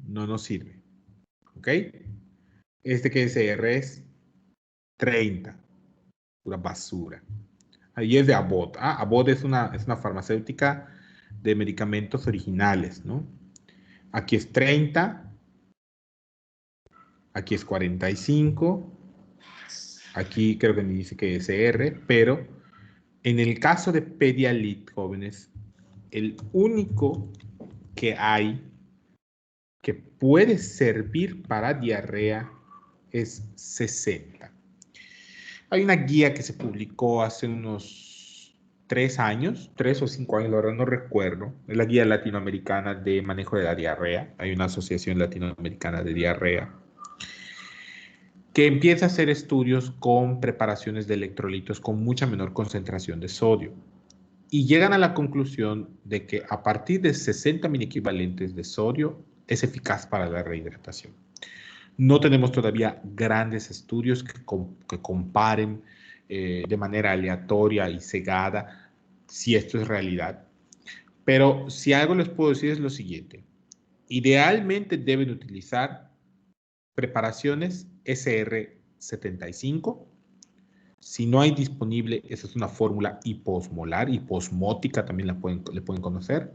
No nos sirve. ¿Ok? Este que SR es 30. Pura basura. Ahí es de Abbott. Abbott es una farmacéutica de medicamentos originales, ¿no? Aquí es 30 aquí es 45, aquí creo que me dice que es SR, pero en el caso de Pedialit, jóvenes, el único que hay que puede servir para diarrea es 60. Hay una guía que se publicó hace unos 3 años, 3 o 5 años, la verdad no recuerdo. Es la guía latinoamericana de manejo de la diarrea. Hay una asociación latinoamericana de diarrea que empieza a hacer estudios con preparaciones de electrolitos con mucha menor concentración de sodio. Y llegan a la conclusión de que a partir de 60 miliequivalentes de sodio es eficaz para la rehidratación. No tenemos todavía grandes estudios que comparen de manera aleatoria y cegada si esto es realidad. Pero si algo les puedo decir es lo siguiente. Idealmente deben utilizar preparaciones SR75. Si no hay disponible, esa es una fórmula hiposmolar, hiposmótica también le pueden conocer.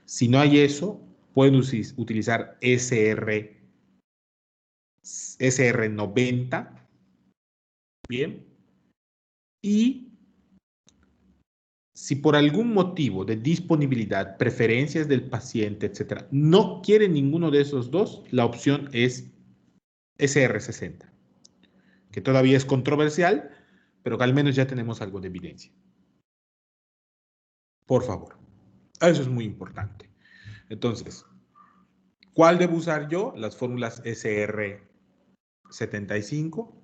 Si no hay eso, pueden utilizar SR90. Bien. Y si por algún motivo de disponibilidad, preferencias del paciente, etcétera, no quiere ninguno de esos dos, la opción es SR60, que todavía es controversial, pero que al menos ya tenemos algo de evidencia. Por favor. Eso es muy importante. Entonces, ¿cuál debo usar yo? Las fórmulas SR75.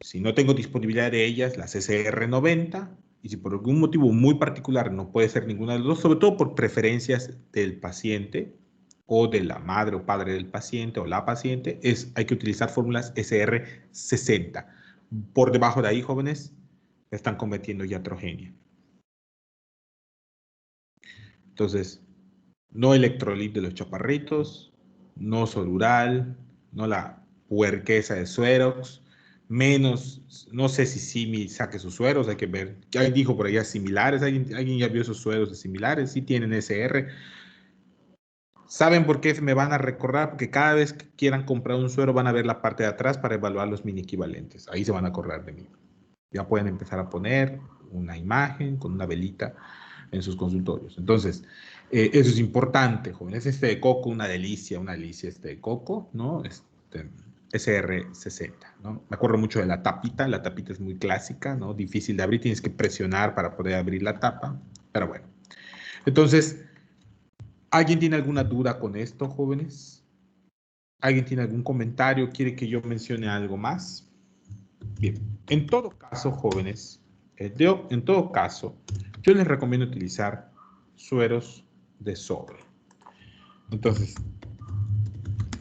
Si no tengo disponibilidad de ellas, las SR90. Y si por algún motivo muy particular no puede ser ninguna de las dos, sobre todo por preferencias del paciente o de la madre o padre del paciente o la paciente, hay que utilizar fórmulas SR60. Por debajo de ahí, jóvenes, están cometiendo iatrogenia. Entonces, no electrolit de los chaparritos, no Solural, no la puerquesa de Suerox, menos, no sé si Simi saque sus sueros, hay que ver. Ya dijo por allá similares, ¿alguien ya vio esos sueros de similares? Sí tienen SR. ¿Saben por qué me van a recordar? Porque cada vez que quieran comprar un suero van a ver la parte de atrás para evaluar los mini equivalentes. Ahí se van a acordar de mí. Ya pueden empezar a poner una imagen con una velita en sus consultorios. Entonces, eso es importante, jóvenes. Este de coco, una delicia este de coco, ¿no? SR60, ¿no? Me acuerdo mucho de la tapita es muy clásica, ¿no? Difícil de abrir, tienes que presionar para poder abrir la tapa, pero bueno. Entonces, ¿alguien tiene alguna duda con esto, jóvenes? ¿Alguien tiene algún comentario? ¿Quiere que yo mencione algo más? Bien, en todo caso, jóvenes, en todo caso, yo les recomiendo utilizar sueros de sodio. Entonces,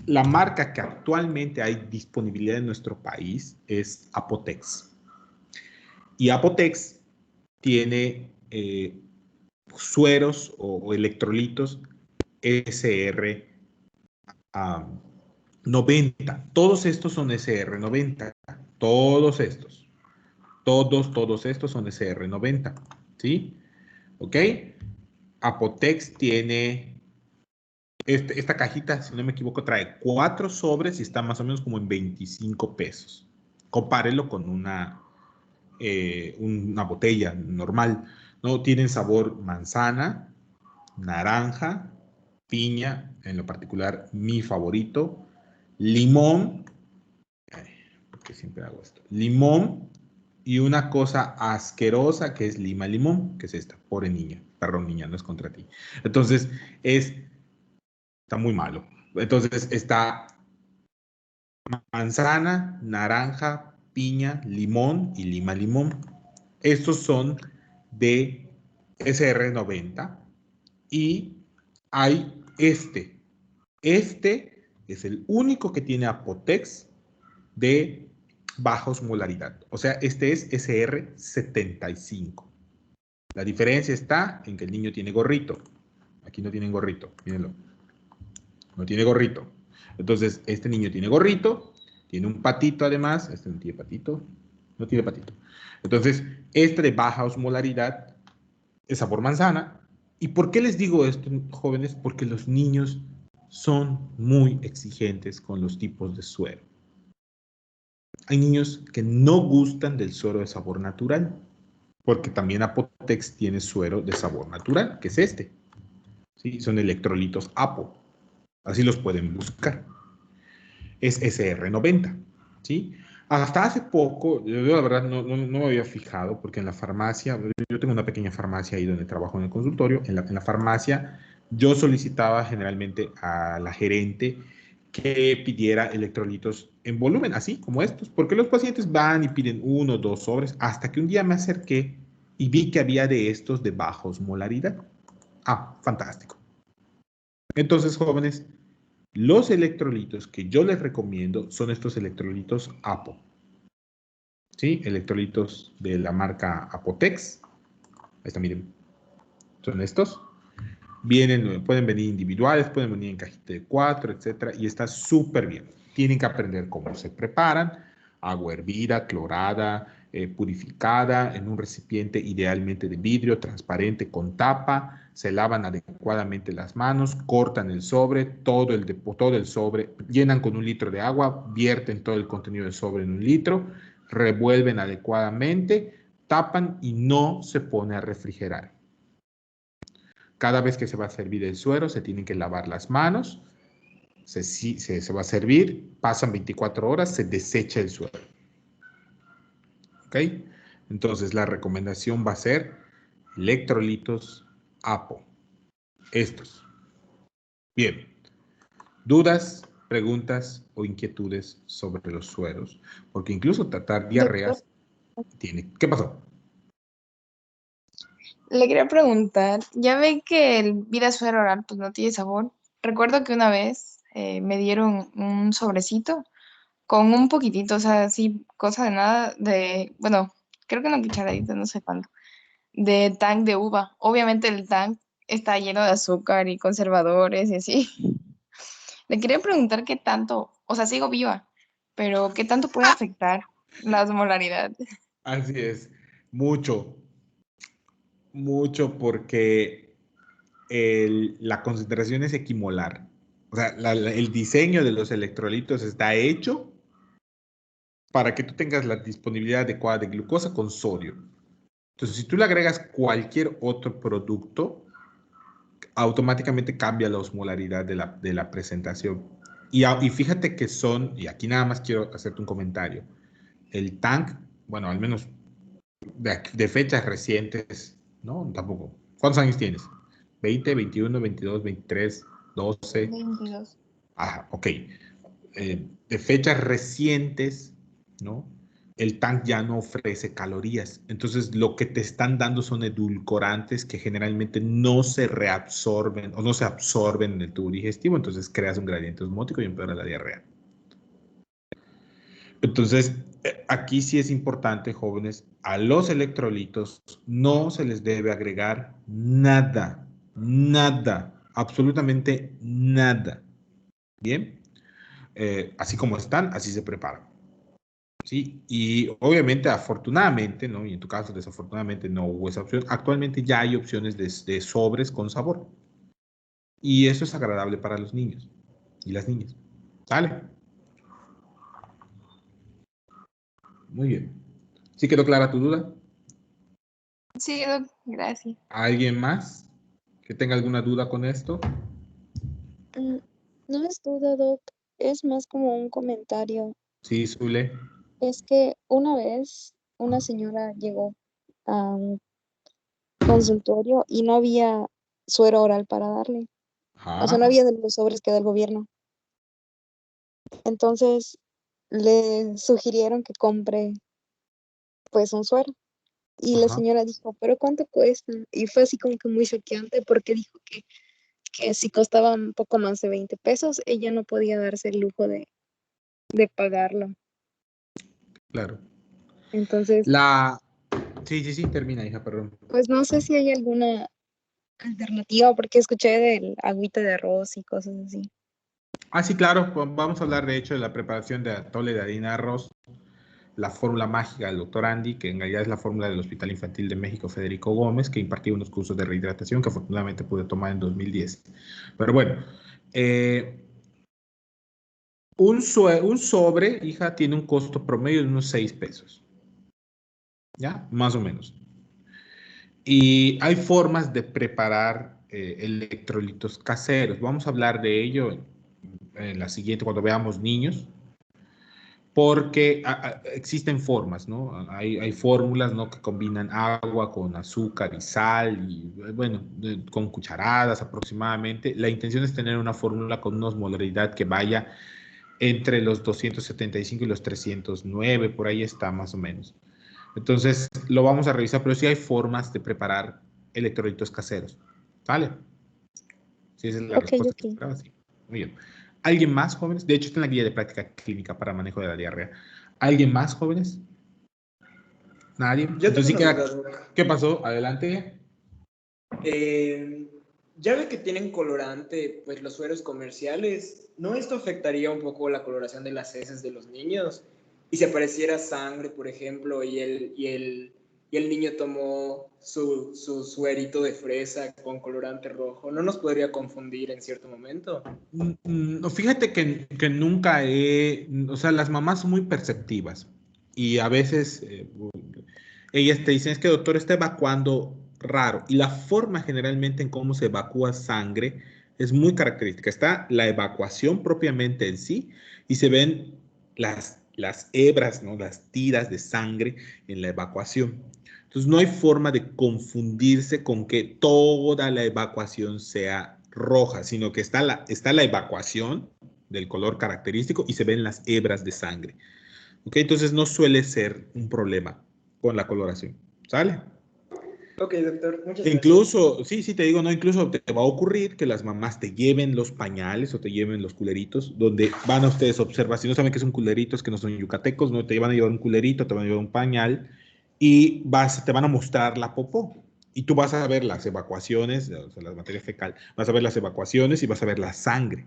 la marca que actualmente hay disponibilidad en nuestro país es Apotex. Y Apotex tiene sueros o electrolitos SR90. Todos estos son SR90. Todos estos son SR90. ¿Sí? ¿Ok? Apotex tiene esta cajita, si no me equivoco, trae 4 sobres y está más o menos como en 25 pesos. Compárelo con una botella normal, ¿no? Tienen sabor manzana, naranja, piña, en lo particular mi favorito, limón, porque siempre hago esto, limón y una cosa asquerosa que es lima limón, que es esta, pobre niña, perdón niña, no es contra ti. Entonces, está muy malo. Entonces está manzana, naranja, piña, limón y lima limón. Estos son de SR90 y hay este. Este es el único que tiene Apotex de baja osmolaridad. O sea, este es SR75. La diferencia está en que el niño tiene gorrito. Aquí no tienen gorrito, mírenlo. No tiene gorrito. Entonces, este niño tiene gorrito, tiene un patito además. Este no tiene patito. No tiene patito. Entonces, este de baja osmolaridad es sabor manzana. ¿Y por qué les digo esto, jóvenes? Porque los niños son muy exigentes con los tipos de suero. Hay niños que no gustan del suero de sabor natural, porque también Apotex tiene suero de sabor natural, que es este. ¿Sí? Son electrolitos Apo. Así los pueden buscar. Es SR90. ¿Sí? Hasta hace poco, yo la verdad no me había fijado, porque en la farmacia, yo tengo una pequeña farmacia ahí donde trabajo en el consultorio, en la farmacia yo solicitaba generalmente a la gerente que pidiera electrolitos en volumen, así como estos, porque los pacientes van y piden 1 o 2 sobres, hasta que un día me acerqué y vi que había de estos de baja osmolaridad. Ah, fantástico. Entonces, jóvenes, los electrolitos que yo les recomiendo son estos electrolitos Apo. ¿Sí? Electrolitos de la marca Apotex. Ahí está, miren. Son estos. Pueden venir individuales, pueden venir en cajita de 4, etcétera, y está súper bien. Tienen que aprender cómo se preparan. Agua hervida, clorada, purificada, en un recipiente idealmente de vidrio, transparente, con tapa. Se lavan adecuadamente las manos, cortan el sobre, todo el sobre, llenan con 1 litro de agua, vierten todo el contenido del sobre en 1 litro, revuelven adecuadamente, tapan y no se pone a refrigerar. Cada vez que se va a servir el suero, se tienen que lavar las manos, se va a servir, pasan 24 horas, se desecha el suero. ¿Ok? Entonces, la recomendación va a ser electrolitos Apo. Estos. Bien. ¿Dudas, preguntas o inquietudes sobre los sueros? Porque incluso tratar diarreas tiene... ¿Qué pasó? Le quería preguntar, ya ve que el Vida Suero Oral pues no tiene sabor. Recuerdo que una vez me dieron un sobrecito con un poquitito, o sea, así, cosa de nada, bueno, creo que una cucharadita, no sé cuánto, de Tang de uva. Obviamente el Tang está lleno de azúcar y conservadores y así. Le quería preguntar qué tanto, o sea, sigo viva, pero qué tanto puede afectar la osmolaridad. Así es. Mucho. Mucho porque la concentración es equimolar. O sea, el diseño de los electrolitos está hecho para que tú tengas la disponibilidad adecuada de glucosa con sodio. Entonces, si tú le agregas cualquier otro producto, automáticamente cambia la osmolaridad de la presentación. Y fíjate que y aquí nada más quiero hacerte un comentario. El Tang, bueno, al menos de fechas recientes, ¿no? Tampoco. ¿Cuántos años tienes? 20, 21, 22, 23, 12. 22. Ah, ok. De fechas recientes, ¿no? El Tang ya no ofrece calorías. Entonces, lo que te están dando son edulcorantes que generalmente no se reabsorben o no se absorben en el tubo digestivo. Entonces, creas un gradiente osmótico y empeora la diarrea. Entonces, aquí sí es importante, jóvenes, a los electrolitos no se les debe agregar nada, nada, absolutamente nada. Bien, así como están, así se preparan. ¿Sí? Y obviamente, afortunadamente, ¿no? Y en tu caso, desafortunadamente, no hubo esa opción. Actualmente ya hay opciones de sobres con sabor. Y eso es agradable para los niños y las niñas. ¿Sale? Muy bien. ¿Sí quedó clara tu duda? Sí, gracias. ¿Alguien más que tenga alguna duda con esto? No es duda, Doc, es más como un comentario. Sí, Zule. Es que una vez una señora llegó a un consultorio y no había suero oral para darle. O sea, no Ajá. había de los sobres que da el gobierno. Entonces le sugirieron que compre pues un suero. Y la Ajá. señora dijo, ¿pero cuánto cuesta? Y fue así como que muy choqueante porque dijo que si costaba un poco más de 20 pesos, ella no podía darse el lujo de pagarlo. Claro. Entonces, Sí, termina, hija, perdón. pues no sé si hay alguna alternativa porque escuché del agüita de arroz y cosas así. Ah, sí, claro. Vamos a hablar, de hecho, de la preparación de atole de harina de arroz, la fórmula mágica del doctor Andy, que en realidad es la fórmula del Hospital Infantil de México Federico Gómez, que impartía unos cursos de rehidratación que afortunadamente pude tomar en 2010. Pero bueno, Un sobre, hija, tiene un costo promedio de unos 6 pesos. ¿Ya? Más o menos. Y hay formas de preparar electrolitos caseros. Vamos a hablar de ello en la siguiente, cuando veamos niños. Porque existen formas, ¿no? Hay fórmulas, ¿no?, que combinan agua con azúcar y sal, y bueno, con cucharadas aproximadamente. La intención es tener una fórmula con una osmolaridad que vaya entre los 275 y los 309, por ahí está más o menos. Entonces, lo vamos a revisar, pero sí hay formas de preparar electrolitos caseros. ¿Vale? Sí, esa es la respuesta que esperaba, sí. Muy bien. ¿Alguien más, jóvenes? De hecho, está en la guía de práctica clínica para manejo de la diarrea. ¿Alguien más, jóvenes? ¿Nadie? Entonces, sí queda... ¿Qué pasó? Adelante. Ya ve que tienen colorante, pues los sueros comerciales. ¿No esto afectaría un poco la coloración de las heces de los niños? Y si apareciera sangre, por ejemplo, y el niño tomó su suerito de fresa con colorante rojo, ¿no nos podría confundir en cierto momento? Fíjate que nunca o sea, las mamás son muy perceptivas y a veces ellas te dicen, es que doctor está evacuando raro, y la forma generalmente en cómo se evacúa sangre es muy característica. Está la evacuación propiamente en sí y se ven las hebras, ¿no?, las tiras de sangre en la evacuación. Entonces no hay forma de confundirse con que toda la evacuación sea roja, sino que está la evacuación del color característico y se ven las hebras de sangre. ¿Ok? Entonces no suele ser un problema con la coloración. ¿Sale? Ok, doctor, muchas gracias. Incluso, sí, te digo, no, incluso te va a ocurrir que las mamás te lleven los pañales o te lleven los culeritos, donde van a ustedes a observar, si no saben que son culeritos, que no son yucatecos, no te van a llevar un culerito, te van a llevar un pañal, y te van a mostrar la popó. Y tú vas a ver las evacuaciones, o sea, la materia fecal, vas a ver las evacuaciones y vas a ver la sangre.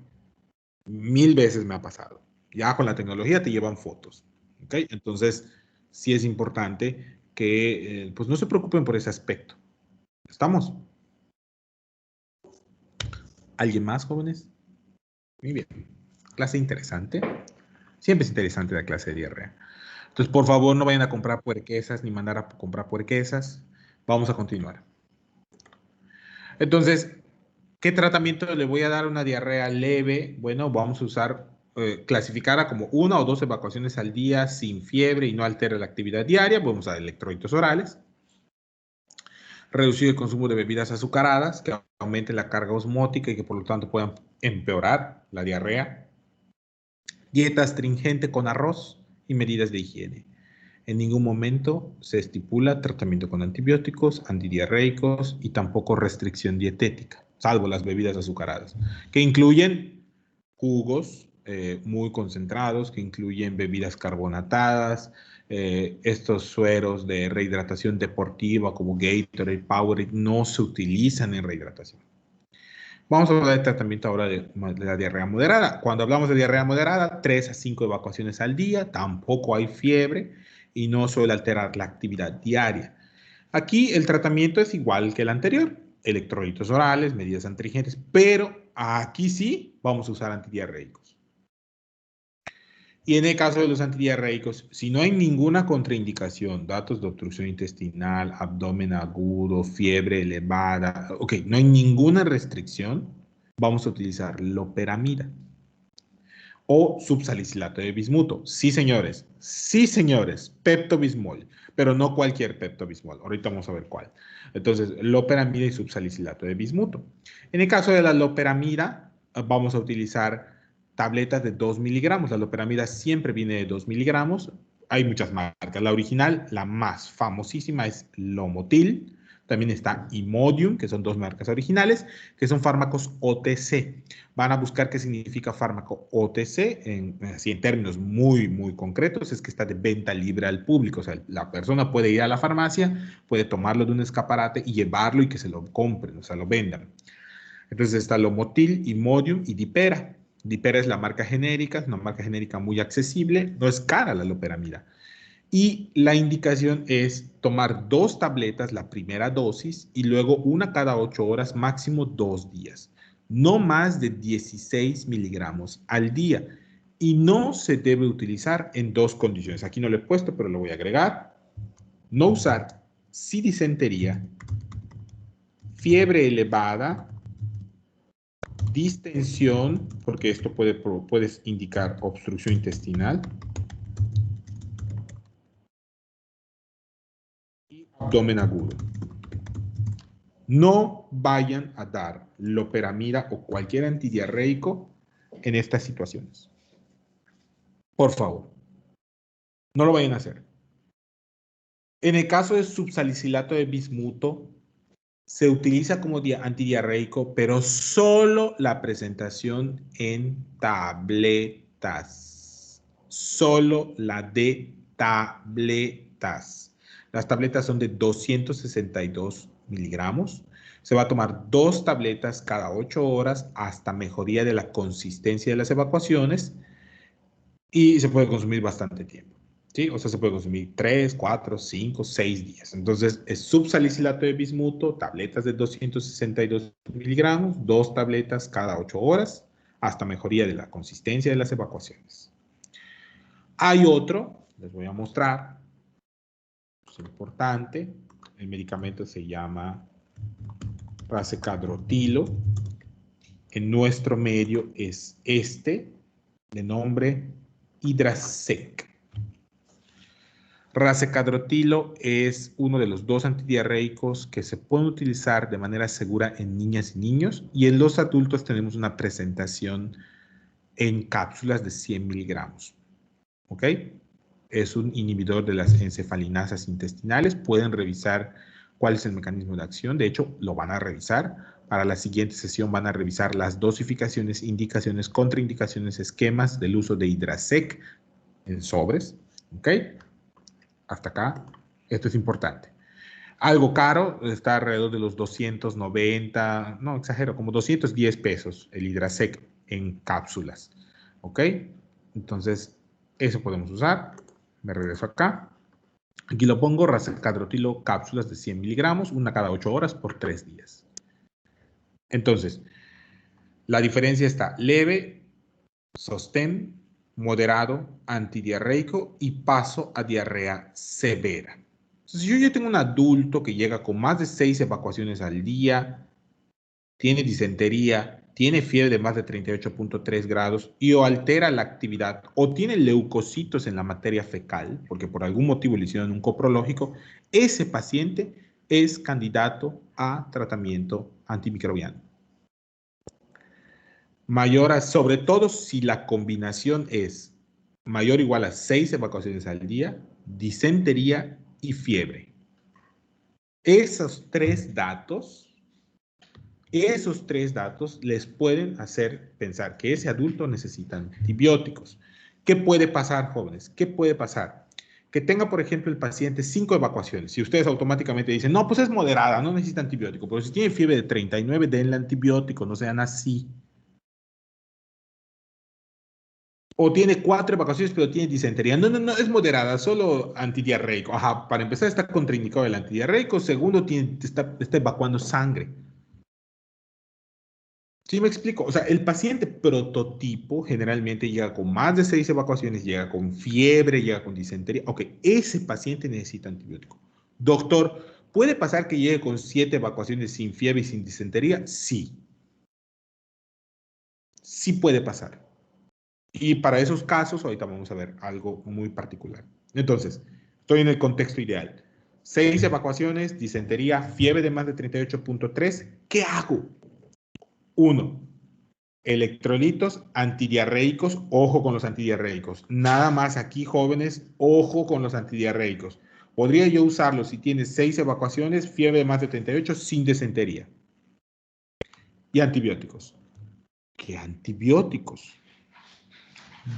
1000 veces me ha pasado. Ya con la tecnología te llevan fotos. ¿Ok? Entonces, sí es importante que pues no se preocupen por ese aspecto. ¿Estamos? ¿Alguien más, jóvenes? Muy bien. Clase interesante. Siempre es interesante la clase de diarrea. Entonces, por favor, no vayan a comprar puerquesas ni mandar a comprar puerquesas. Vamos a continuar. Entonces, ¿qué tratamiento le voy a dar a una diarrea leve? Bueno, vamos a usar, clasificarla como 1 o 2 evacuaciones al día sin fiebre y no altera la actividad diaria. Vamos a dar electrolitos orales. Reducir el consumo de bebidas azucaradas que aumenten la carga osmótica y que por lo tanto puedan empeorar la diarrea. Dieta astringente con arroz y medidas de higiene. En ningún momento se estipula tratamiento con antibióticos, antidiarreicos y tampoco restricción dietética, salvo las bebidas azucaradas, que incluyen jugos muy concentrados, que incluyen bebidas carbonatadas, estos sueros de rehidratación deportiva como Gatorade, Powerade, no se utilizan en rehidratación. Vamos a hablar de tratamiento ahora de la diarrea moderada. Cuando hablamos de diarrea moderada, 3 a 5 evacuaciones al día, tampoco hay fiebre y no suele alterar la actividad diaria. Aquí el tratamiento es igual que el anterior, electrolitos orales, medidas astringentes, pero aquí sí vamos a usar antidiarreicos. Y en el caso de los antidiarreicos, si no hay ninguna contraindicación, datos de obstrucción intestinal, abdomen agudo, fiebre elevada, ok, no hay ninguna restricción, vamos a utilizar loperamida o subsalicilato de bismuto. Sí, señores, Pepto-Bismol, pero no cualquier Pepto-Bismol. Ahorita vamos a ver cuál. Entonces, loperamida y subsalicilato de bismuto. En el caso de la loperamida, vamos a utilizar tabletas de 2 miligramos. La loperamida siempre viene de 2 miligramos. Hay muchas marcas. La original, la más famosísima, es Lomotil. También está Imodium, que son 2 marcas originales, que son fármacos OTC. Van a buscar qué significa fármaco OTC, así en términos muy, muy concretos, es que está de venta libre al público. O sea, la persona puede ir a la farmacia, puede tomarlo de un escaparate y llevarlo y que se lo compren, o sea, lo vendan. Entonces está Lomotil, Imodium y Dipera. Dipera es la marca genérica, es una marca genérica muy accesible, no es cara la loperamida. Y la indicación es tomar 2 tabletas la primera dosis y luego una cada 8 horas, máximo 2 días. no más de 16 miligramos al día. Y no se debe utilizar en dos condiciones. Aquí no lo he puesto, pero lo voy a agregar. No usar si disentería, fiebre elevada, distensión, porque esto puede indicar obstrucción intestinal, y abdomen agudo. No vayan a dar loperamida o cualquier antidiarreico en estas situaciones. Por favor, no lo vayan a hacer. En el caso de subsalicilato de bismuto, se utiliza como antidiarreico, pero solo la presentación en tabletas. Solo la de tabletas. Las tabletas son de 262 miligramos. Se va a tomar 2 tabletas cada 8 horas hasta mejoría de la consistencia de las evacuaciones y se puede consumir bastante tiempo. ¿Sí? O sea, se puede consumir 3, 4, 5, 6 días. Entonces, es subsalicilato de bismuto, tabletas de 262 miligramos, 2 tabletas cada 8 horas, hasta mejoría de la consistencia de las evacuaciones. Hay otro, les voy a mostrar, es importante, el medicamento se llama Rasecadrotilo. En nuestro medio es este, de nombre Hidrasec. Rasecadrotilo es uno de los 2 antidiarreicos que se pueden utilizar de manera segura en niñas y niños, y en los adultos tenemos una presentación en cápsulas de 100 miligramos. ¿Ok? Es un inhibidor de las encefalinasas intestinales. Pueden revisar cuál es el mecanismo de acción. De hecho, lo van a revisar. Para la siguiente sesión van a revisar las dosificaciones, indicaciones, contraindicaciones, esquemas del uso de Hidrasec en sobres. ¿Ok? Hasta acá, esto es importante. Algo caro, está alrededor de los 290, no exagero, como 210 pesos el Hidrasec en cápsulas. ¿Ok? Entonces, eso podemos usar. Me regreso acá. Aquí lo pongo, Rasecadrotilo, cápsulas de 100 miligramos, una cada 8 horas por 3 días. Entonces, la diferencia está leve, sostén, moderado, antidiarreico y paso a diarrea severa. Entonces, si yo ya tengo un adulto que llega con más de 6 evacuaciones al día, tiene disentería, tiene fiebre de más de 38.3 grados y o altera la actividad o tiene leucocitos en la materia fecal, porque por algún motivo le hicieron un coprológico, ese paciente es candidato a tratamiento antimicrobiano. Sobre todo si la combinación es mayor o igual a 6 evacuaciones al día, disentería y fiebre. Esos tres datos les pueden hacer pensar que ese adulto necesita antibióticos. ¿Qué puede pasar, jóvenes? ¿Qué puede pasar? Que tenga, por ejemplo, el paciente 5 evacuaciones. Si ustedes automáticamente dicen, no, pues es moderada, no necesita antibiótico. Pero si tiene fiebre de 39, denle antibiótico, no sean así. O tiene 4 evacuaciones, pero tiene disentería. No, es moderada, solo antidiarreico. Ajá, para empezar está contraindicado el antidiarreico. Segundo, está evacuando sangre. ¿Sí me explico? O sea, el paciente prototipo generalmente llega con más de 6 evacuaciones, llega con fiebre, llega con disentería. Ok, ese paciente necesita antibiótico. Doctor, ¿puede pasar que llegue con 7 evacuaciones sin fiebre y sin disentería? Sí. Sí puede pasar. Y para esos casos, ahorita vamos a ver algo muy particular. Entonces, estoy en el contexto ideal. 6 evacuaciones, disentería, fiebre de más de 38.3. ¿Qué hago? 1. Electrolitos antidiarreicos. Ojo con los antidiarreicos. Nada más aquí, jóvenes, ojo con los antidiarreicos. Podría yo usarlos si tienes 6 evacuaciones, fiebre de más de 38, sin disentería. Y antibióticos. ¿Qué antibióticos?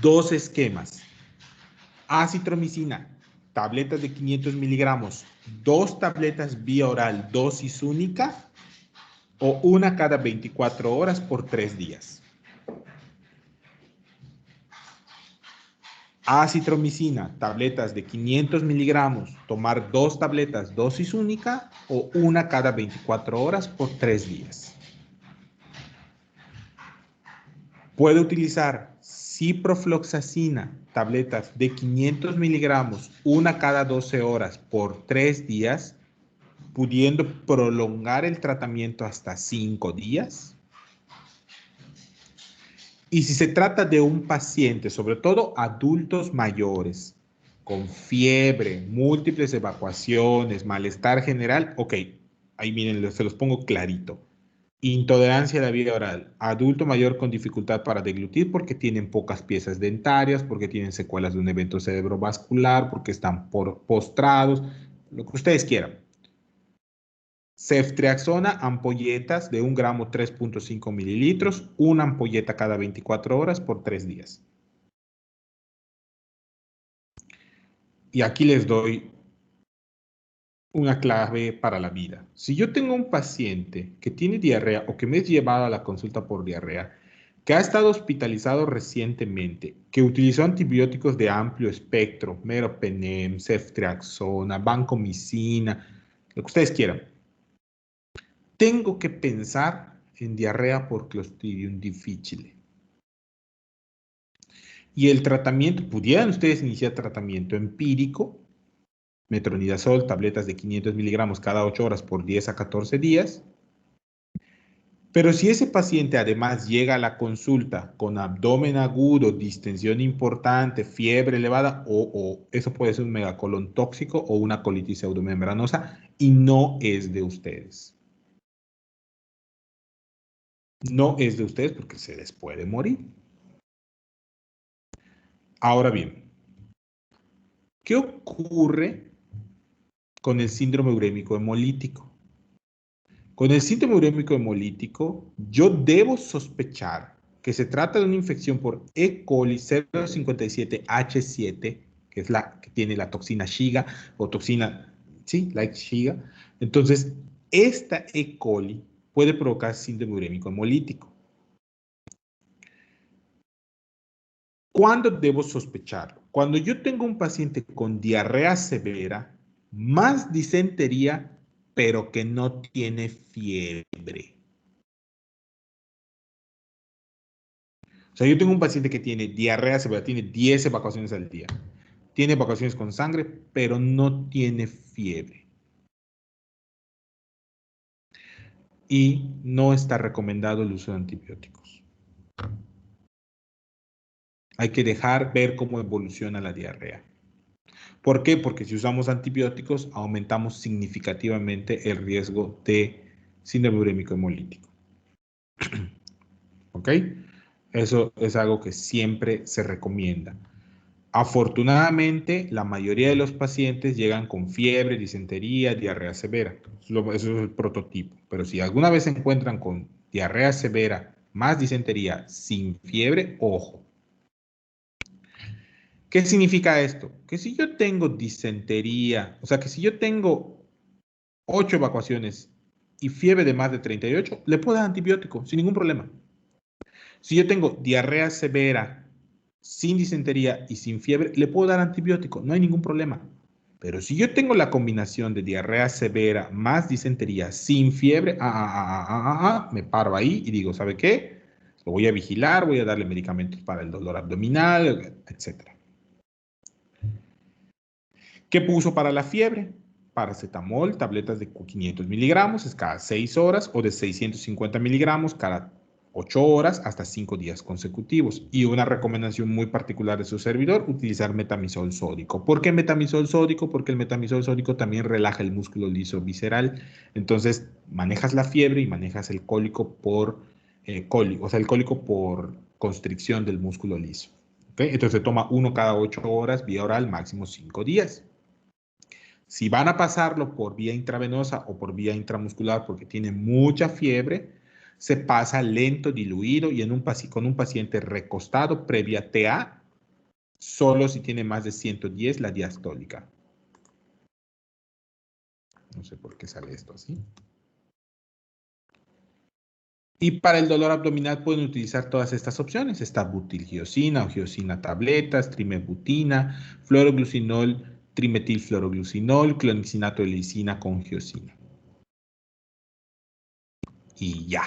2 esquemas. Acitromicina, tabletas de 500 miligramos, 2 tabletas vía oral, dosis única, o una cada 24 horas por 3 días. Acitromicina, tabletas de 500 miligramos, tomar 2 tabletas, dosis única, o una cada 24 horas por 3 días. Puede utilizar ciprofloxacina, tabletas de 500 miligramos, una cada 12 horas por 3 días, pudiendo prolongar el tratamiento hasta 5 días. Y si se trata de un paciente, sobre todo adultos mayores, con fiebre, múltiples evacuaciones, malestar general, ok, ahí miren, se los pongo clarito. Intolerancia a la vía oral, adulto mayor con dificultad para deglutir porque tienen pocas piezas dentarias, porque tienen secuelas de un evento cerebrovascular, porque están postrados, lo que ustedes quieran. Ceftriaxona, ampolletas de 1 gramo 3.5 mililitros, una ampolleta cada 24 horas por 3 días. Y aquí les doy una clave para la vida. Si yo tengo un paciente que tiene diarrea o que me es llevado a la consulta por diarrea, que ha estado hospitalizado recientemente, que utilizó antibióticos de amplio espectro, meropenem, ceftriaxona, vancomicina, lo que ustedes quieran, tengo que pensar en diarrea por Clostridium difficile. Y el tratamiento, pudieran ustedes iniciar tratamiento empírico, metronidazol, tabletas de 500 miligramos cada 8 horas por 10 a 14 días. Pero si ese paciente además llega a la consulta con abdomen agudo, distensión importante, fiebre elevada, o eso puede ser un megacolon tóxico o una colitis pseudomembranosa, y no es de ustedes. No es de ustedes porque se les puede morir. Ahora bien, ¿qué ocurre con el síndrome urémico hemolítico? Con el síndrome urémico hemolítico, yo debo sospechar que se trata de una infección por E. coli 057H7, que es la que tiene la toxina Shiga, o toxina, sí, like Shiga. Entonces, esta E. coli puede provocar síndrome urémico hemolítico. ¿Cuándo debo sospecharlo? Cuando yo tengo un paciente con diarrea severa, más disentería, pero que no tiene fiebre. O sea, yo tengo un paciente que tiene diarrea severa, tiene 10 evacuaciones al día. Tiene evacuaciones con sangre, pero no tiene fiebre. Y no está recomendado el uso de antibióticos. Hay que dejar ver cómo evoluciona la diarrea. ¿Por qué? Porque si usamos antibióticos, aumentamos significativamente el riesgo de síndrome urémico hemolítico. ¿Ok? Eso es algo que siempre se recomienda. Afortunadamente, la mayoría de los pacientes llegan con fiebre, disentería, diarrea severa. Eso es el prototipo. Pero si alguna vez se encuentran con diarrea severa, más disentería, sin fiebre, ojo. ¿Qué significa esto? Que si yo tengo disentería, o sea, que si yo tengo 8 evacuaciones y fiebre de más de 38, le puedo dar antibiótico sin ningún problema. Si yo tengo diarrea severa, sin disentería y sin fiebre, le puedo dar antibiótico, no hay ningún problema. Pero si yo tengo la combinación de diarrea severa más disentería sin fiebre, me paro ahí y digo, ¿sabe qué? Lo voy a vigilar, voy a darle medicamentos para el dolor abdominal, etc. ¿Qué puso para la fiebre? Paracetamol, tabletas de 500 miligramos, es cada 6 horas, o de 650 miligramos cada 8 horas hasta 5 días consecutivos. Y una recomendación muy particular de su servidor, utilizar metamisol sódico. ¿Por qué metamisol sódico? Porque el metamisol sódico también relaja el músculo liso visceral. Entonces, manejas la fiebre y manejas el cólico por el cólico por constricción del músculo liso. ¿Okay? Entonces, se toma uno cada 8 horas, vía oral, máximo 5 días. Si van a pasarlo por vía intravenosa o por vía intramuscular porque tiene mucha fiebre, se pasa lento, diluido y con un paciente recostado previa TA, solo si tiene más de 110 la diastólica. No sé por qué sale esto así. Y para el dolor abdominal pueden utilizar todas estas opciones. Está butilgiosina o giosina tabletas, trimebutina, fluoroglucinol, trimetilfluoroglucinol, clonixinato de lisina con giosina. Y ya.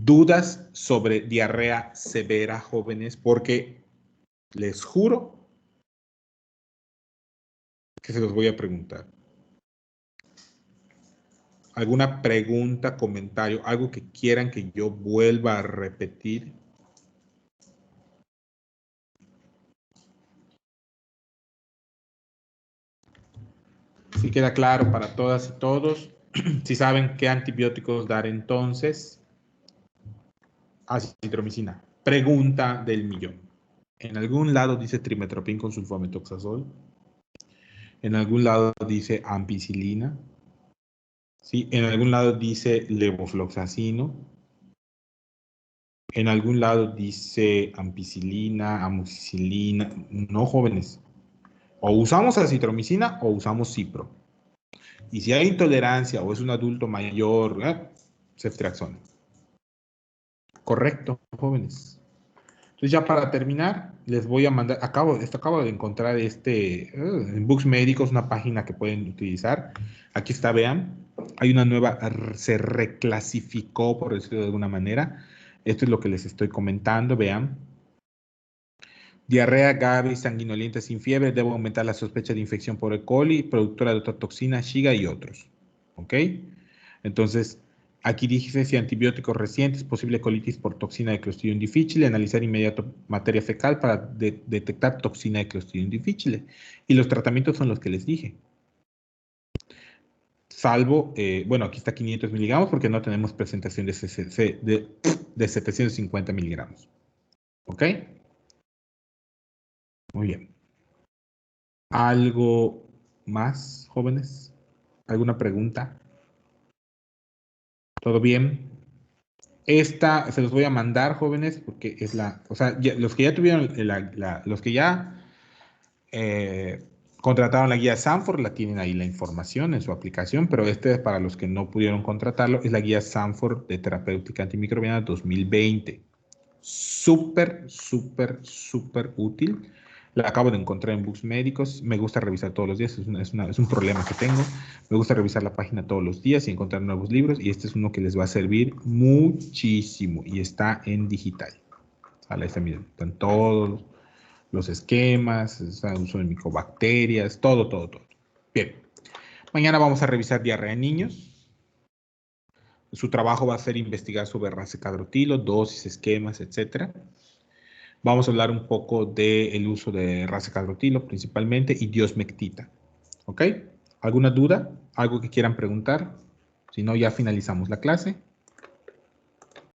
¿Dudas sobre diarrea severa, jóvenes? Porque les juro que se los voy a preguntar. ¿Alguna pregunta, comentario, algo que quieran que yo vuelva a repetir? Si queda claro para todas y todos, si saben qué antibióticos dar entonces, acitromicina. Pregunta del millón. En algún lado dice trimetoprim con sulfametoxazol. En algún lado dice ampicilina. ¿Sí? En algún lado dice levofloxacino. En algún lado dice ampicilina, amoxicilina. No, jóvenes. O usamos acitromicina o usamos cipro. Y si hay intolerancia o es un adulto mayor, ceftriaxona. Correcto, jóvenes. Entonces ya para terminar, les voy a mandar, acabo de encontrar en Books Médicos, una página que pueden utilizar. Aquí está, vean. Hay una nueva, se reclasificó, por decirlo de alguna manera. Esto es lo que les estoy comentando, vean. Diarrea grave y sanguinolenta sin fiebre debe aumentar la sospecha de infección por E. coli, productora de otra toxina, Shiga y otros. ¿Ok? Entonces, aquí dice si antibióticos recientes, posible colitis por toxina de Clostridium difficile, analizar inmediato materia fecal para detectar toxina de Clostridium difficile. Y los tratamientos son los que les dije. Salvo, bueno, aquí está 500 miligramos porque no tenemos presentación de 750 miligramos. ¿Ok? Muy bien. ¿Algo más, jóvenes? ¿Alguna pregunta? ¿Todo bien? Esta se los voy a mandar, jóvenes, porque es o sea, los que ya tuvieron, los que ya contrataron la guía Sanford, la tienen ahí la información en su aplicación, pero para los que no pudieron contratarlo, es la guía Sanford de terapéutica antimicrobiana 2020. Súper, súper, súper útil. La acabo de encontrar en Books Médicos. Me gusta revisar todos los días. Es un problema que tengo. Me gusta revisar la página todos los días y encontrar nuevos libros. Y este es uno que les va a servir muchísimo. Y está en digital. ¿Vale? Miren, están todos los esquemas, está el uso de micobacterias, todo, todo, todo. Bien. Mañana vamos a revisar diarrea en niños. Su trabajo va a ser investigar sobre racecadrotilo, dosis, esquemas, etcétera. Vamos a hablar un poco del uso de racecadrotilo principalmente y diosmectita. ¿Ok? ¿Alguna duda? ¿Algo que quieran preguntar? Si no, ya finalizamos la clase.